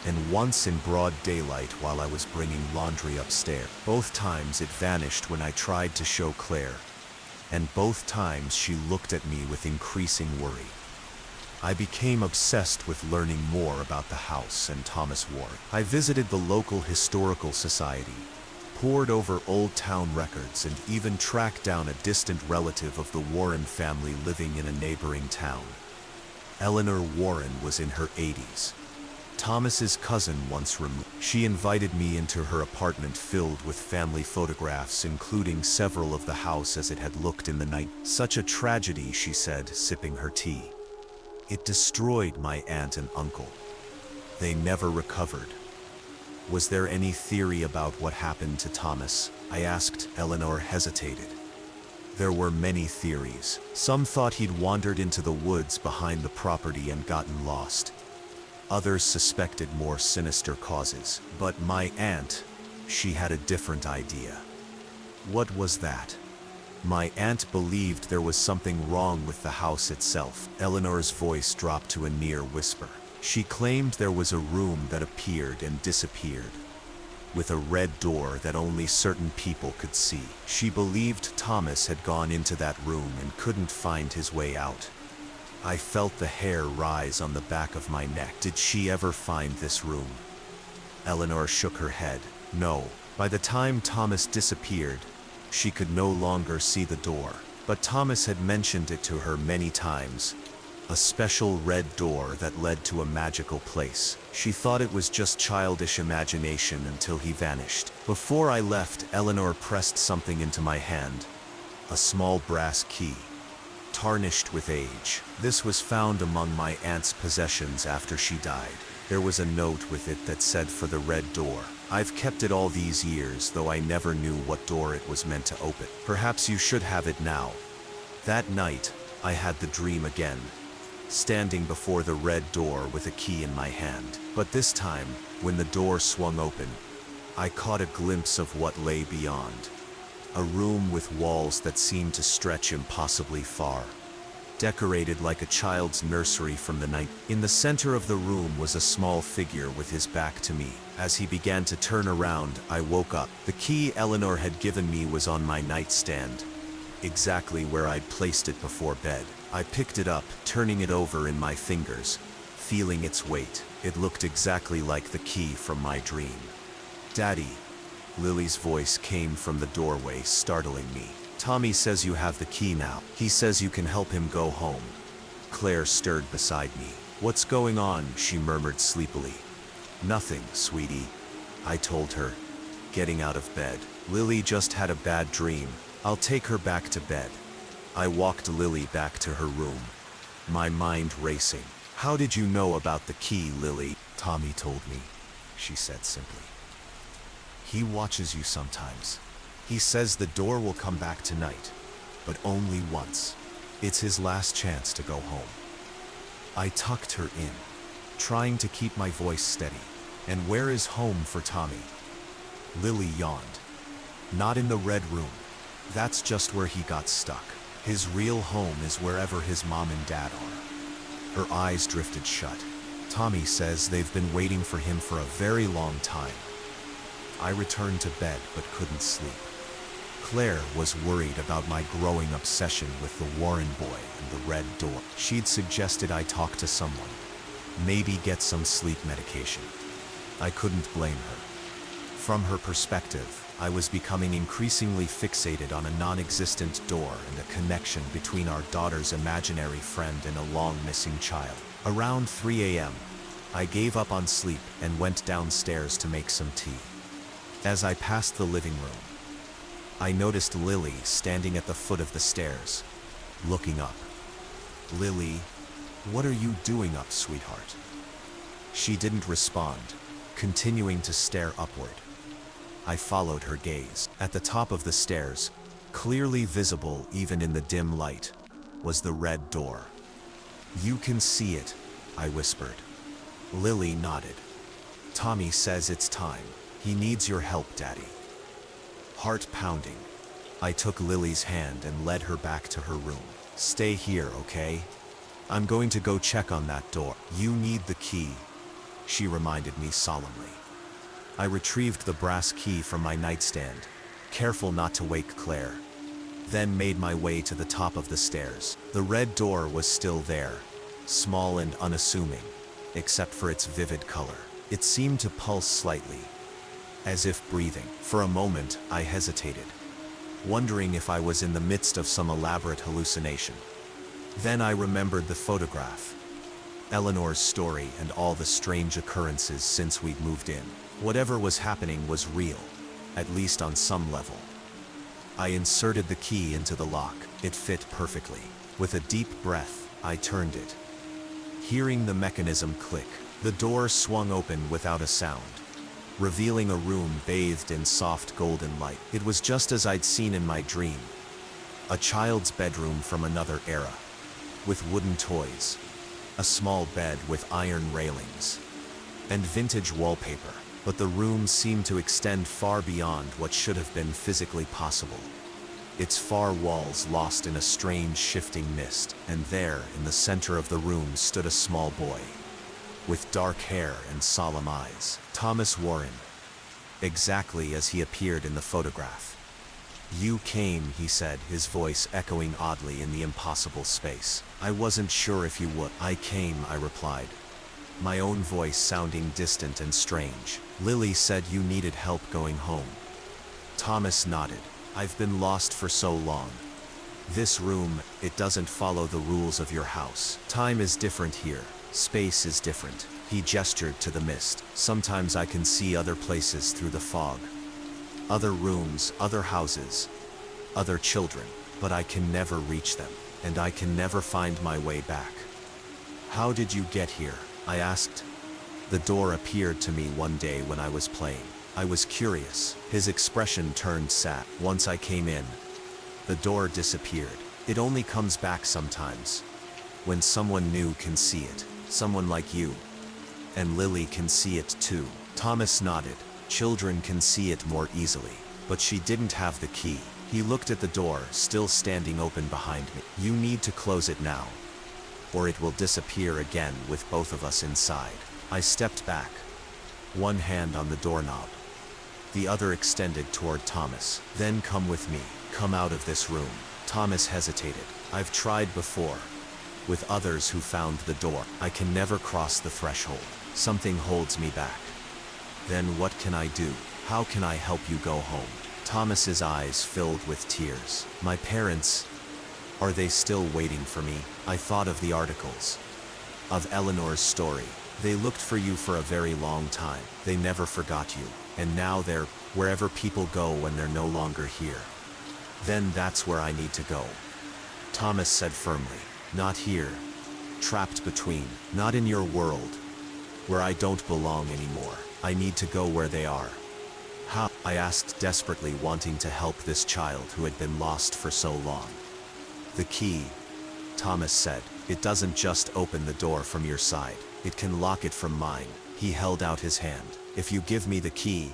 and once in broad daylight while I was bringing laundry upstairs. Both times it vanished when I tried to show Claire, and both times she looked at me with increasing worry. I became obsessed with learning more about the house and Thomas Warren. I visited the local historical society, pored over old town records, and even tracked down a distant relative of the Warren family living in a neighboring town. Eleanor Warren was in her 80s. Thomas's cousin once removed. She invited me into her apartment filled with family photographs, including several of the house as it had looked in the night. Such a tragedy, she said, sipping her tea. It destroyed my aunt and uncle. They never recovered. Was there any theory about what happened to Thomas? I asked. Eleanor hesitated. There were many theories. Some thought he'd wandered into the woods behind the property and gotten lost. Others suspected more sinister causes. But my aunt, she had a different idea. What was that? My aunt believed there was something wrong with the house itself. Eleanor's voice dropped to a near whisper. She claimed there was a room that appeared and disappeared, with a red door that only certain people could see. She believed Thomas had gone into that room and couldn't find his way out. I felt the hair rise on the back of my neck. Did she ever find this room? Eleanor shook her head. No. By the time Thomas disappeared, she could no longer see the door. But Thomas had mentioned it to her many times. A special red door that led to a magical place. She thought it was just childish imagination until he vanished. Before I left, Eleanor pressed something into my hand. A small brass key, tarnished with age. This was found among my aunt's possessions after she died. There was a note with it that said, "For the red door." I've kept it all these years, though I never knew what door it was meant to open. Perhaps you should have it now. That night, I had the dream again, standing before the red door with a key in my hand. But this time, when the door swung open, I caught a glimpse of what lay beyond. A room with walls that seemed to stretch impossibly far, decorated like a child's nursery from the night. In the center of the room was a small figure with his back to me. As he began to turn around, I woke up. The key Eleanor had given me was on my nightstand, exactly where I'd placed it before bed. I picked it up, turning it over in my fingers, feeling its weight. It looked exactly like the key from my dream. "Daddy," Lily's voice came from the doorway, startling me. "Tommy says you have the key now. He says you can help him go home." Claire stirred beside me. "What's going on?" she murmured sleepily. "Nothing, sweetie," I told her, getting out of bed. "Lily just had a bad dream. I'll take her back to bed." I walked Lily back to her room, my mind racing. "How did you know about the key, Lily?" "Tommy told me," she said simply. "He watches you sometimes. He says the door will come back tonight, but only once. It's his last chance to go home. I tucked her in, trying to keep my voice steady. And where is home for Tommy? Lily yawned. Not in the red room. That's just where he got stuck. His real home is wherever his mom and dad are. Her eyes drifted shut. Tommy says they've been waiting for him for a very long time. I returned to bed but couldn't sleep. Claire was worried about my growing obsession with the Warren boy and the red door. She'd suggested I talk to someone, maybe get some sleep medication. I couldn't blame her. From her perspective, I was becoming increasingly fixated on a non-existent door and a connection between our daughter's imaginary friend and a long-missing child. Around 3 a.m., I gave up on sleep and went downstairs to make some tea. As I passed the living room, I noticed Lily standing at the foot of the stairs, looking up. "Lily, what are you doing up, sweetheart?" She didn't respond, continuing to stare upward. I followed her gaze. At the top of the stairs, clearly visible even in the dim light, was the red door. "You can see it," I whispered. Lily nodded. "Tommy says it's time. He needs your help, Daddy." Heart pounding, I took Lily's hand and led her back to her room. "Stay here, okay? I'm going to go check on that door." "You need the key," she reminded me solemnly. I retrieved the brass key from my nightstand, careful not to wake Claire, then made my way to the top of the stairs. The red door was still there, small and unassuming, except for its vivid color. It seemed to pulse slightly, as if breathing. For a moment, I hesitated, wondering if I was in the midst of some elaborate hallucination. Then I remembered the photograph, Eleanor's story, and all the strange occurrences since we'd moved in. Whatever was happening was real, at least on some level. I inserted the key into the lock. It fit perfectly. With a deep breath, I turned it. Hearing the mechanism click, the door swung open without a sound, revealing a room bathed in soft golden light. It was just as I'd seen in my dream. A child's bedroom from another era, with wooden toys, a small bed with iron railings, and vintage wallpaper. But the room seemed to extend far beyond what should have been physically possible. Its far walls lost in a strange shifting mist, and there, in the center of the room, stood a small boy, with dark hair and solemn eyes. Thomas Warren, exactly as he appeared in the photograph. "You came," he said, his voice echoing oddly in the impossible space. "I wasn't sure if you would." "I came," I replied, my own voice sounding distant and strange. "Lily said you needed help going home." Thomas nodded. "I've been lost for so long. This room, it doesn't follow the rules of your house. Time is different here. Space is different." He gestured to the mist. "Sometimes I can see other places through the fog. Other rooms, other houses, other children. But I can never reach them, and I can never find my way back." "How did you get here?" I asked. "The door appeared to me one day when I was playing. I was curious." His expression turned sad. "Once I came in, the door disappeared. It only comes back sometimes, when someone new can see it. Someone like you. And Lily can see it too." Thomas nodded. "Children can see it more easily. But she didn't have the key." He looked at the door, still standing open behind me. "You need to close it now, or it will disappear again with both of us inside." I stepped back, one hand on the doorknob, the other extended toward Thomas. "Then come with me. Come out of this room." Thomas hesitated. "I've tried before, with others who found the door. I can never cross the threshold. Something holds me back." "Then what can I do? How can I help you go home?" Thomas's eyes filled with tears. "My parents, are they still waiting for me?" I thought of the articles, of Eleanor's story. "They looked for you for a very long time. They never forgot you. And now they're wherever people go when they're no longer here." "Then that's where I need to go," Thomas said firmly. "Not here. Trapped between. Not in your world, where I don't belong anymore. I need to go where they are." "How?" I asked, desperately wanting to help this child who had been lost for so long. The key, Thomas said. It doesn't just open the door from your side. It can lock it from mine. He held out his hand. If you give me the key,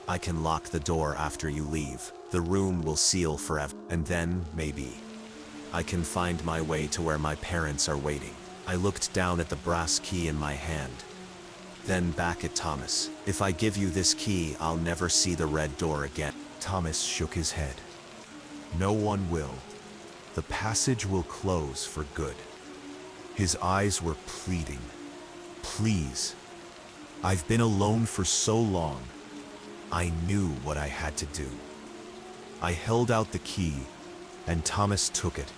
I can lock the door after you leave. The room will seal forever. And then, maybe, I can find my way to where my parents are waiting. I looked down at the brass key in my hand, then back at Thomas. If I give you this key, I'll never see the red door again. Thomas shook his head. No one will. The passage will close for good. His eyes were pleading. Please. I've been alone for so long. I knew what I had to do. I held out the key, and Thomas took it,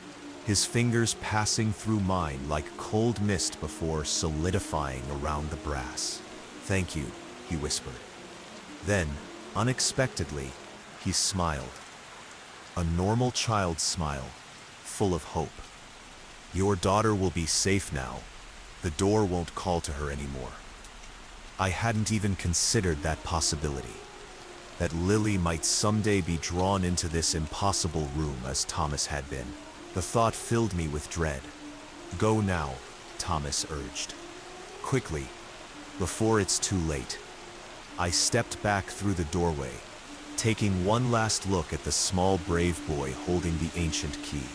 his fingers passing through mine like cold mist before solidifying around the brass. Thank you, he whispered. Then, unexpectedly, he smiled. A normal child's smile, full of hope. Your daughter will be safe now. The door won't call to her anymore. I hadn't even considered that possibility. That Lily might someday be drawn into this impossible room as Thomas had been. The thought filled me with dread. Go now, Thomas urged. Quickly, before it's too late. I stepped back through the doorway, taking one last look at the small brave boy holding the ancient key.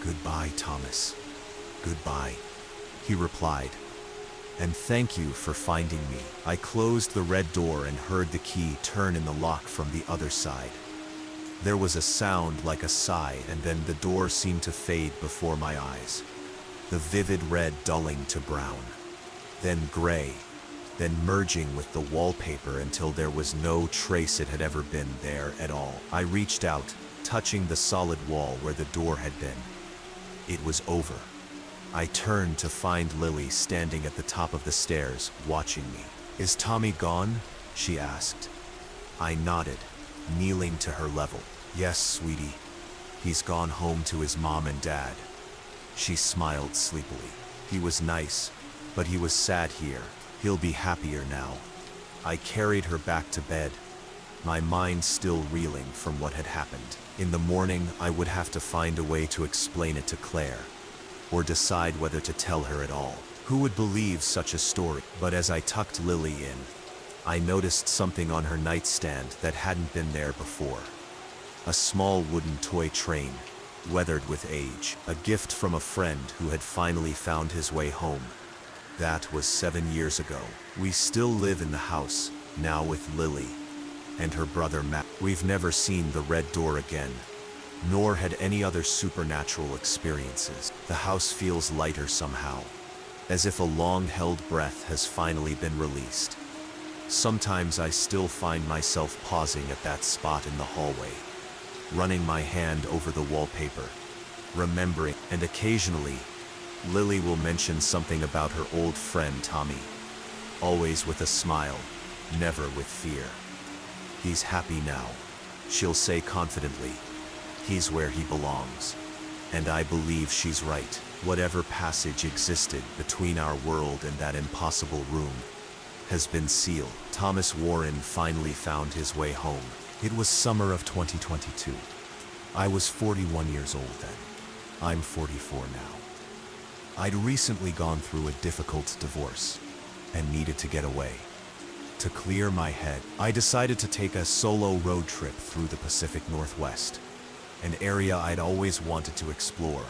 Goodbye, Thomas. Goodbye, he replied. And thank you for finding me. I closed the red door and heard the key turn in the lock from the other side. There was a sound like a sigh, and then the door seemed to fade before my eyes. The vivid red dulling to brown, then gray, then merging with the wallpaper until there was no trace it had ever been there at all. I reached out, touching the solid wall where the door had been. It was over. I turned to find Lily standing at the top of the stairs, watching me. Is Tommy gone? She asked. I nodded, kneeling to her level. Yes, sweetie. He's gone home to his mom and dad. She smiled sleepily. He was nice, but he was sad here. He'll be happier now. I carried her back to bed, my mind still reeling from what had happened. In the morning, I would have to find a way to explain it to Claire, or decide whether to tell her at all. Who would believe such a story? But as I tucked Lily in, I noticed something on her nightstand that hadn't been there before. A small wooden toy train, weathered with age, a gift from a friend who had finally found his way home. That was 7 years ago. We still live in the house, now with Lily and her brother Matt. We've never seen the red door again, nor had any other supernatural experiences. The house feels lighter somehow, as if a long-held breath has finally been released. Sometimes I still find myself pausing at that spot in the hallway, running my hand over the wallpaper, remembering, and occasionally, Lily will mention something about her old friend Tommy, always with a smile, never with fear. He's happy now, she'll say confidently. He's where he belongs. And I believe she's right. Whatever passage existed between our world and that impossible room has been sealed. Thomas Warren finally found his way home. It was summer of 2022. I was 41 years old then. I'm 44 now. I'd recently gone through a difficult divorce and needed to get away. To clear my head, I decided to take a solo road trip through the Pacific Northwest, an area I'd always wanted to explore,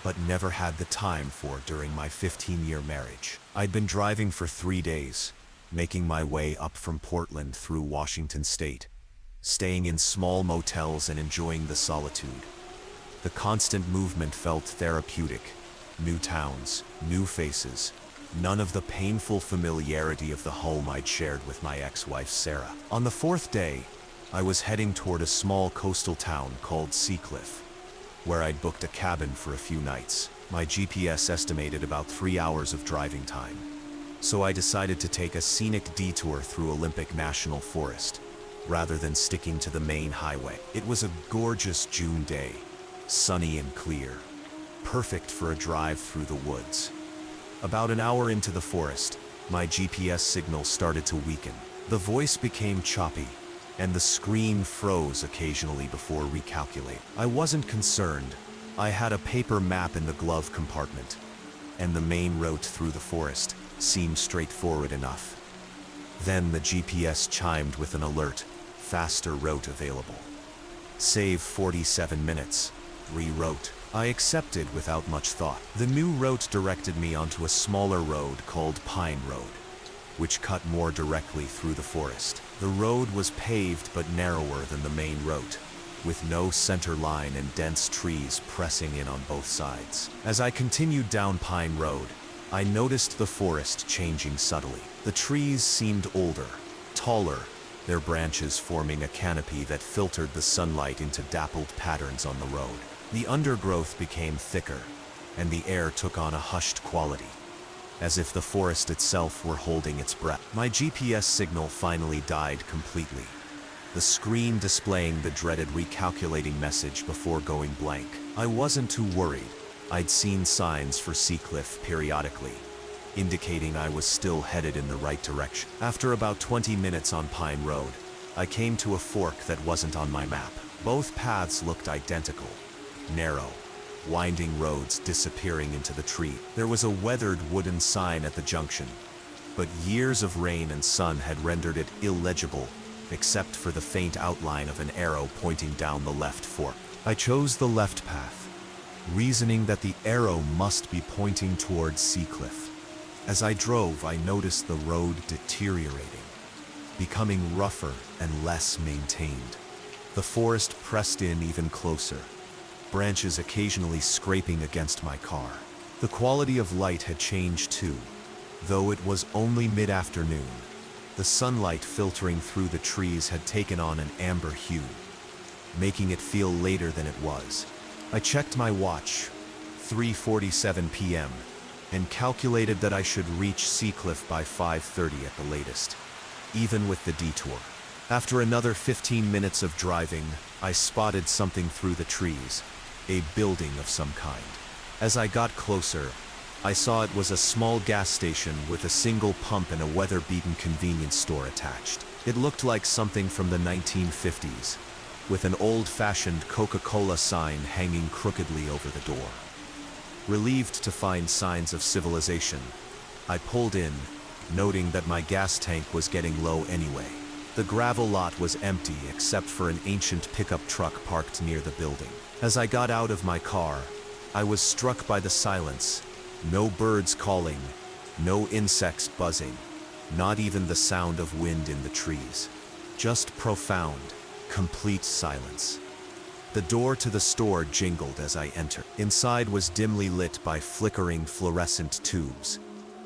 but never had the time for during my 15-year marriage. I'd been driving for 3 days, making my way up from Portland through Washington State, staying in small motels and enjoying the solitude. The constant movement felt therapeutic. New towns, new faces, none of the painful familiarity of the home I'd shared with my ex-wife Sarah. On the 4th day, I was heading toward a small coastal town called Seacliff, where I'd booked a cabin for a few nights. My GPS estimated about 3 hours of driving time, so I decided to take a scenic detour through Olympic National Forest, rather than sticking to the main highway. It was a gorgeous June day, sunny and clear, perfect for a drive through the woods. About an hour into the forest, my GPS signal started to weaken. The voice became choppy, and the screen froze occasionally before recalculating. I wasn't concerned. I had a paper map in the glove compartment, and the main route through the forest seemed straightforward enough. Then the GPS chimed with an alert, faster route available. Save 47 minutes, reroute. I accepted without much thought. The new route directed me onto a smaller road called Pine Road, which cut more directly through the forest. The road was paved but narrower than the main route, with no center line and dense trees pressing in on both sides. As I continued down Pine Road, I noticed the forest changing subtly. The trees seemed older, taller, their branches forming a canopy that filtered the sunlight into dappled patterns on the road. The undergrowth became thicker, and the air took on a hushed quality, as if the forest itself were holding its breath. My GPS signal finally died completely, the screen displaying the dreaded recalculating message before going blank. I wasn't too worried. I'd seen signs for Seacliff periodically, indicating I was still headed in the right direction. After about 20 minutes on Pine Road, I came to a fork that wasn't on my map. Both paths looked identical, narrow, winding roads disappearing into the tree. There was a weathered wooden sign at the junction, but years of rain and sun had rendered it illegible, except for the faint outline of an arrow pointing down the left fork. I chose the left path, reasoning that the arrow must be pointing towards Seacliff. As I drove, I noticed the road deteriorating, becoming rougher and less maintained. The forest pressed in even closer, branches occasionally scraping against my car. The quality of light had changed too, though it was only mid-afternoon. The sunlight filtering through the trees had taken on an amber hue, making it feel later than it was. I checked my watch, 3:47 p.m., and calculated that I should reach Seacliff by 5:30 at the latest, even with the detour. After another 15 minutes of driving, I spotted something through the trees, a building of some kind. As I got closer, I saw it was a small gas station with a single pump and a weather-beaten convenience store attached. It looked like something from the 1950s, with an old-fashioned Coca-Cola sign hanging crookedly over the door. Relieved to find signs of civilization, I pulled in, noting that my gas tank was getting low anyway. The gravel lot was empty except for an ancient pickup truck parked near the building. As I got out of my car, I was struck by the silence. No birds calling, no insects buzzing, not even the sound of wind in the trees. Just profound, complete silence. The door to the store jingled as I entered. Inside was dimly lit by flickering fluorescent tubes,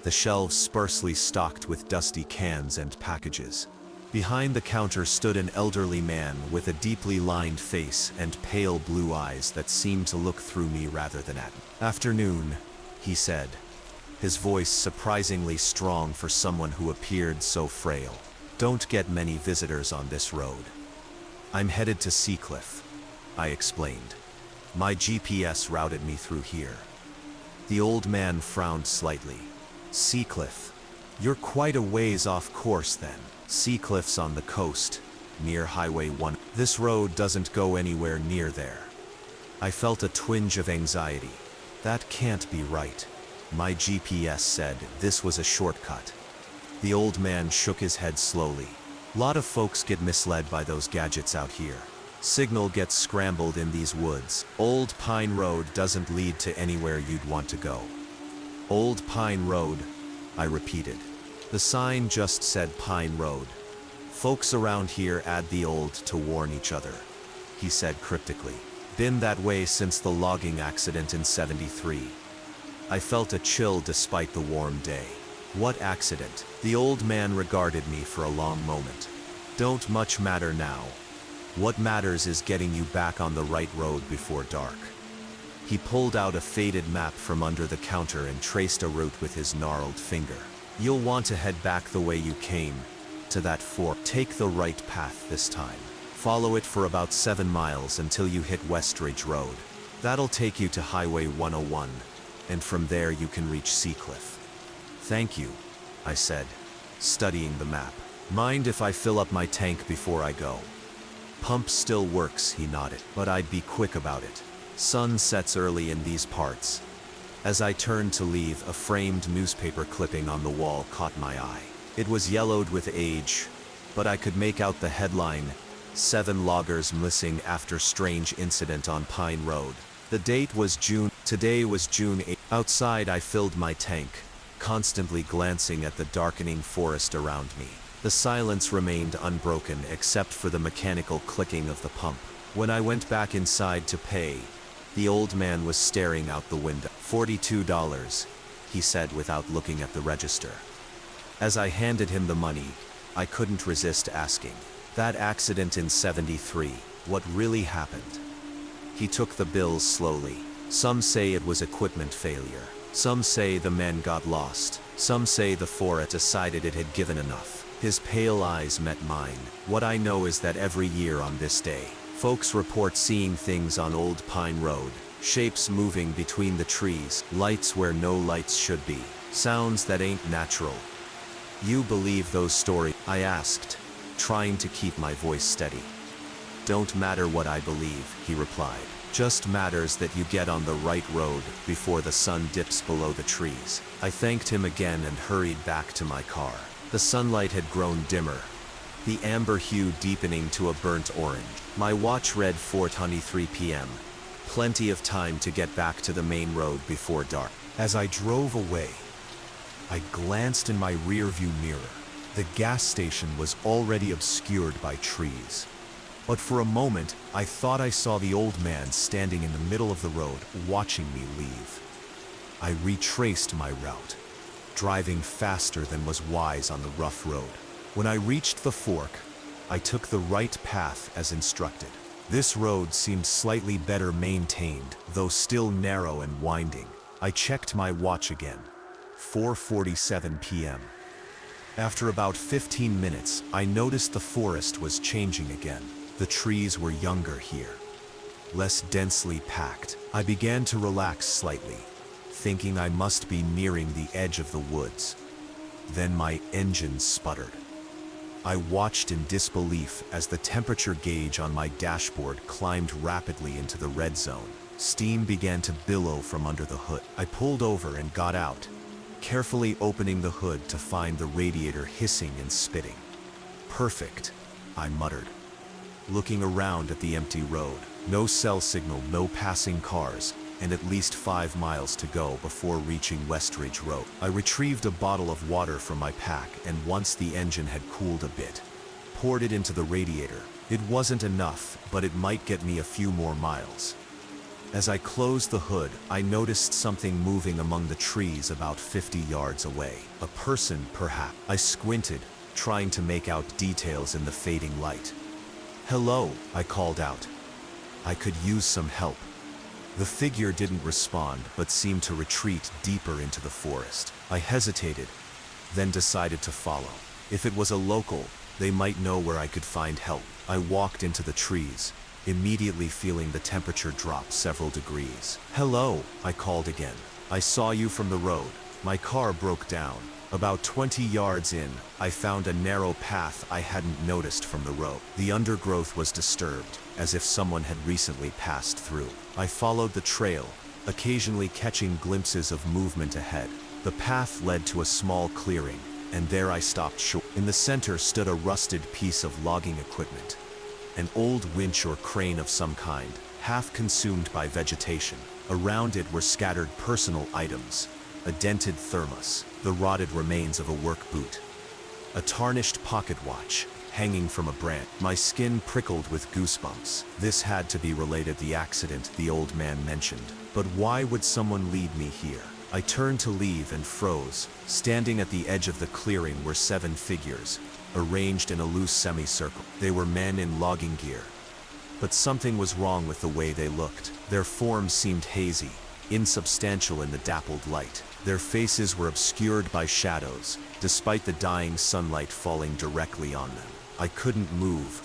the shelves sparsely stocked with dusty cans and packages. Behind the counter stood an elderly man with a deeply lined face and pale blue eyes that seemed to look through me rather than at me. "Afternoon," he said, his voice surprisingly strong for someone who appeared so frail. "Don't get many visitors on this road. I'm headed to Seacliff," I explained. "My GPS routed me through here." The old man frowned slightly. "Seacliff? You're quite a ways off course then. Seacliff's on the coast, near Highway 1. This road doesn't go anywhere near there." I felt a twinge of anxiety. That can't be right. My GPS said this was a shortcut. The old man shook his head slowly. "Lot of folks get misled by those gadgets out here. Signal gets scrambled in these woods. Old Pine Road doesn't lead to anywhere you'd want to go." "Old Pine Road," I repeated. The sign just said Pine Road. "Folks around here add the old to warn each other," he said cryptically. "Been that way since the logging accident in '73. I felt a chill despite the warm day. "What accident?" The old man regarded me for a long moment. "Don't much matter now. What matters is getting you back on the right road before dark." He pulled out a faded map from under the counter and traced a route with his gnarled finger. "You'll want to head back the way you came, to that fork. Take the right path this time. Follow it for about 7 miles until you hit Westridge Road. That'll take you to Highway 101, and from there you can reach Seacliff." "Thank you," I said, studying the map. "Mind if I fill up my tank before I go?" "Pump still works," he nodded, "but I'd be quick about it. Sun sets early in these parts. As I turned to leave, a framed newspaper clipping on the wall caught my eye. It was yellowed with age, but I could make out the headline, 7 loggers missing after strange incident on Pine Road. The date was June. Today was June 8th. Outside, I filled my tank, constantly glancing at the darkening forest around me. The silence remained unbroken except for the mechanical clicking of the pump. When I went back inside to pay, the old man was staring out the window. $42, he said without looking at the register. As I handed him the money, I couldn't resist asking, "That accident in '73, what really happened?" He took the bills slowly. Some say it was equipment failure. Some say the men got lost. Some say the forest decided it had given enough. His pale eyes met mine. What I know is that every year on this day, folks report seeing things on Old Pine Road, shapes moving between the trees, lights where no lights should be, sounds that ain't natural. "You believe those stories?" I asked, trying to keep my voice steady. "Don't matter what I believe," he replied. "Just matters that you get on the right road before the sun dips below the trees." I thanked him again and hurried back to my car. The sunlight had grown dimmer, the amber hue deepening to a burnt orange. My watch read 4:23 p.m. Plenty of time to get back to the main road before dark. As I drove away, I glanced in my rearview mirror. The gas station was already obscured by trees. But for a moment, I thought I saw the old man standing in the middle of the road, watching me leave. I retraced my route, driving faster than was wise on the rough road. When I reached the fork, I took the right path as instructed. This road seemed slightly better maintained, though still narrow and winding. I checked my watch again. 4:47 p.m. After about 15 minutes, I noticed the forest was changing again. The trees were younger here, less densely packed. I began to relax slightly, thinking I must be nearing the edge of the woods. Then my engine sputtered. I watched in disbelief as the temperature gauge on my dashboard climbed rapidly into the red zone. Steam began to billow from under the hood. I pulled over and got out, carefully opening the hood to find the radiator hissing and spitting. "Perfect," I muttered, looking around at the empty road. No cell signal, no passing cars, and at least 5 miles to go before reaching Westridge Road. I retrieved a bottle of water from my pack, and once the engine had cooled a bit, poured it into the radiator. It wasn't enough, but it might get me a few more miles. As I closed the hood, I noticed something moving among the trees about 50 yards away. A person, perhaps. I squinted, trying to make out details in the fading light. "Hello," I called out. I could use some help. The figure didn't respond, but seemed to retreat deeper into the forest. I hesitated, then decided to follow. If it was a local, they might know where I could find help. I walked into the trees, immediately feeling the temperature drop several degrees. "Hello," I called again. "I saw you from the road." My car broke down. About 20 yards in, I found a narrow path I hadn't noticed from the road. The undergrowth was disturbed, as if someone had recently passed through. I followed the trail, occasionally catching glimpses of movement ahead. The path led to a small clearing, and there I stopped short. In the center stood a rusted piece of logging equipment, an old winch or crane of some kind, half consumed by vegetation. Around it were scattered personal items, a dented thermos, the rotted remains of a work boot, a tarnished pocket watch hanging from a branch. My skin prickled with goosebumps. This had to be related to the accident the old man mentioned. But why would someone lead me here? I turned to leave and froze. Standing at the edge of the clearing were 7 figures, arranged in a loose semicircle. They were men in logging gear. But something was wrong with the way they looked. Their forms seemed hazy, insubstantial in the dappled light. Their faces were obscured by shadows, despite the dying sunlight falling directly on them. I couldn't move,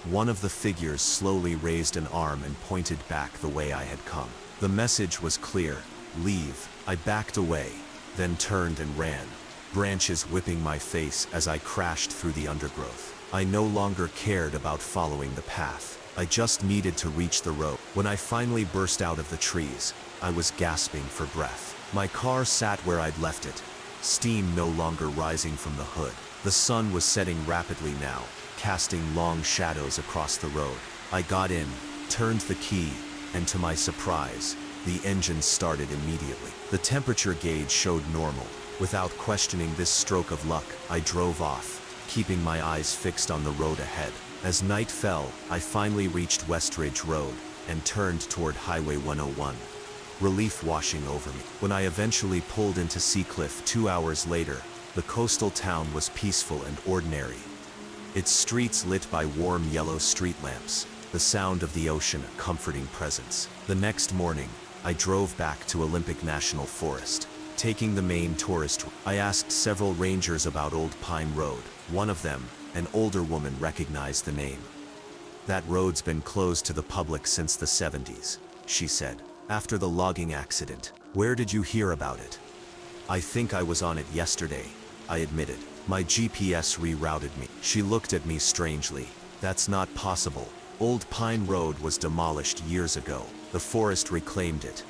One of the figures slowly raised an arm and pointed back the way I had come. The message was clear: leave. I backed away, then turned and ran, branches whipping my face as I crashed through the undergrowth. I no longer cared about following the path. I just needed to reach the road. When I finally burst out of the trees, I was gasping for breath. My car sat where I'd left it, steam no longer rising from the hood. The sun was setting rapidly now, casting long shadows across the road. I got in, turned the key, and to my surprise, the engine started immediately. The temperature gauge showed normal. Without questioning this stroke of luck, I drove off, keeping my eyes fixed on the road ahead. As night fell, I finally reached Westridge Road and turned toward Highway 101. Relief washing over me. When I eventually pulled into Seacliff 2 hours later, the coastal town was peaceful and ordinary. Its streets lit by warm yellow street lamps, the sound of the ocean a comforting presence. The next morning, I drove back to Olympic National Forest, taking the main tourist route. I asked several rangers about Old Pine Road. One of them, an older woman, recognized the name. "That road's been closed to the public since the 70s, she said. "After the logging accident." "Where did you hear about it?" "I think I was on it yesterday," I admitted. "My GPS rerouted me." She looked at me strangely. "That's not possible. Old Pine Road was demolished years ago. The forest reclaimed it."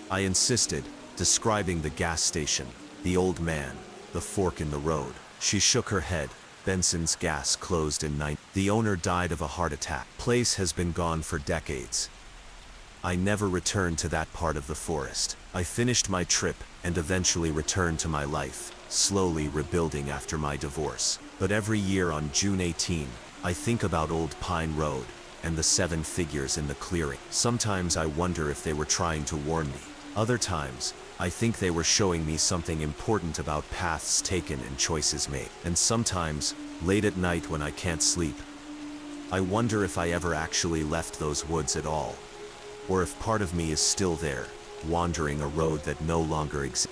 I insisted, describing the gas station, the old man, the fork in the road. She shook her head. "Benson's Gas closed in 9. The owner died of a heart attack. Place has been gone for decades." I never returned to that part of the forest. I finished my trip and eventually returned to my life, slowly rebuilding after my divorce. But every year on June 18, I think about Old Pine Road and the 7 figures in the clearing. Sometimes I wonder if they were trying to warn me. Other times, I think they were showing me something important about paths taken and choices made. And sometimes, late at night when I can't sleep, I wonder if I ever actually left those woods at all, or if part of me is still there, wandering a road that no longer exists.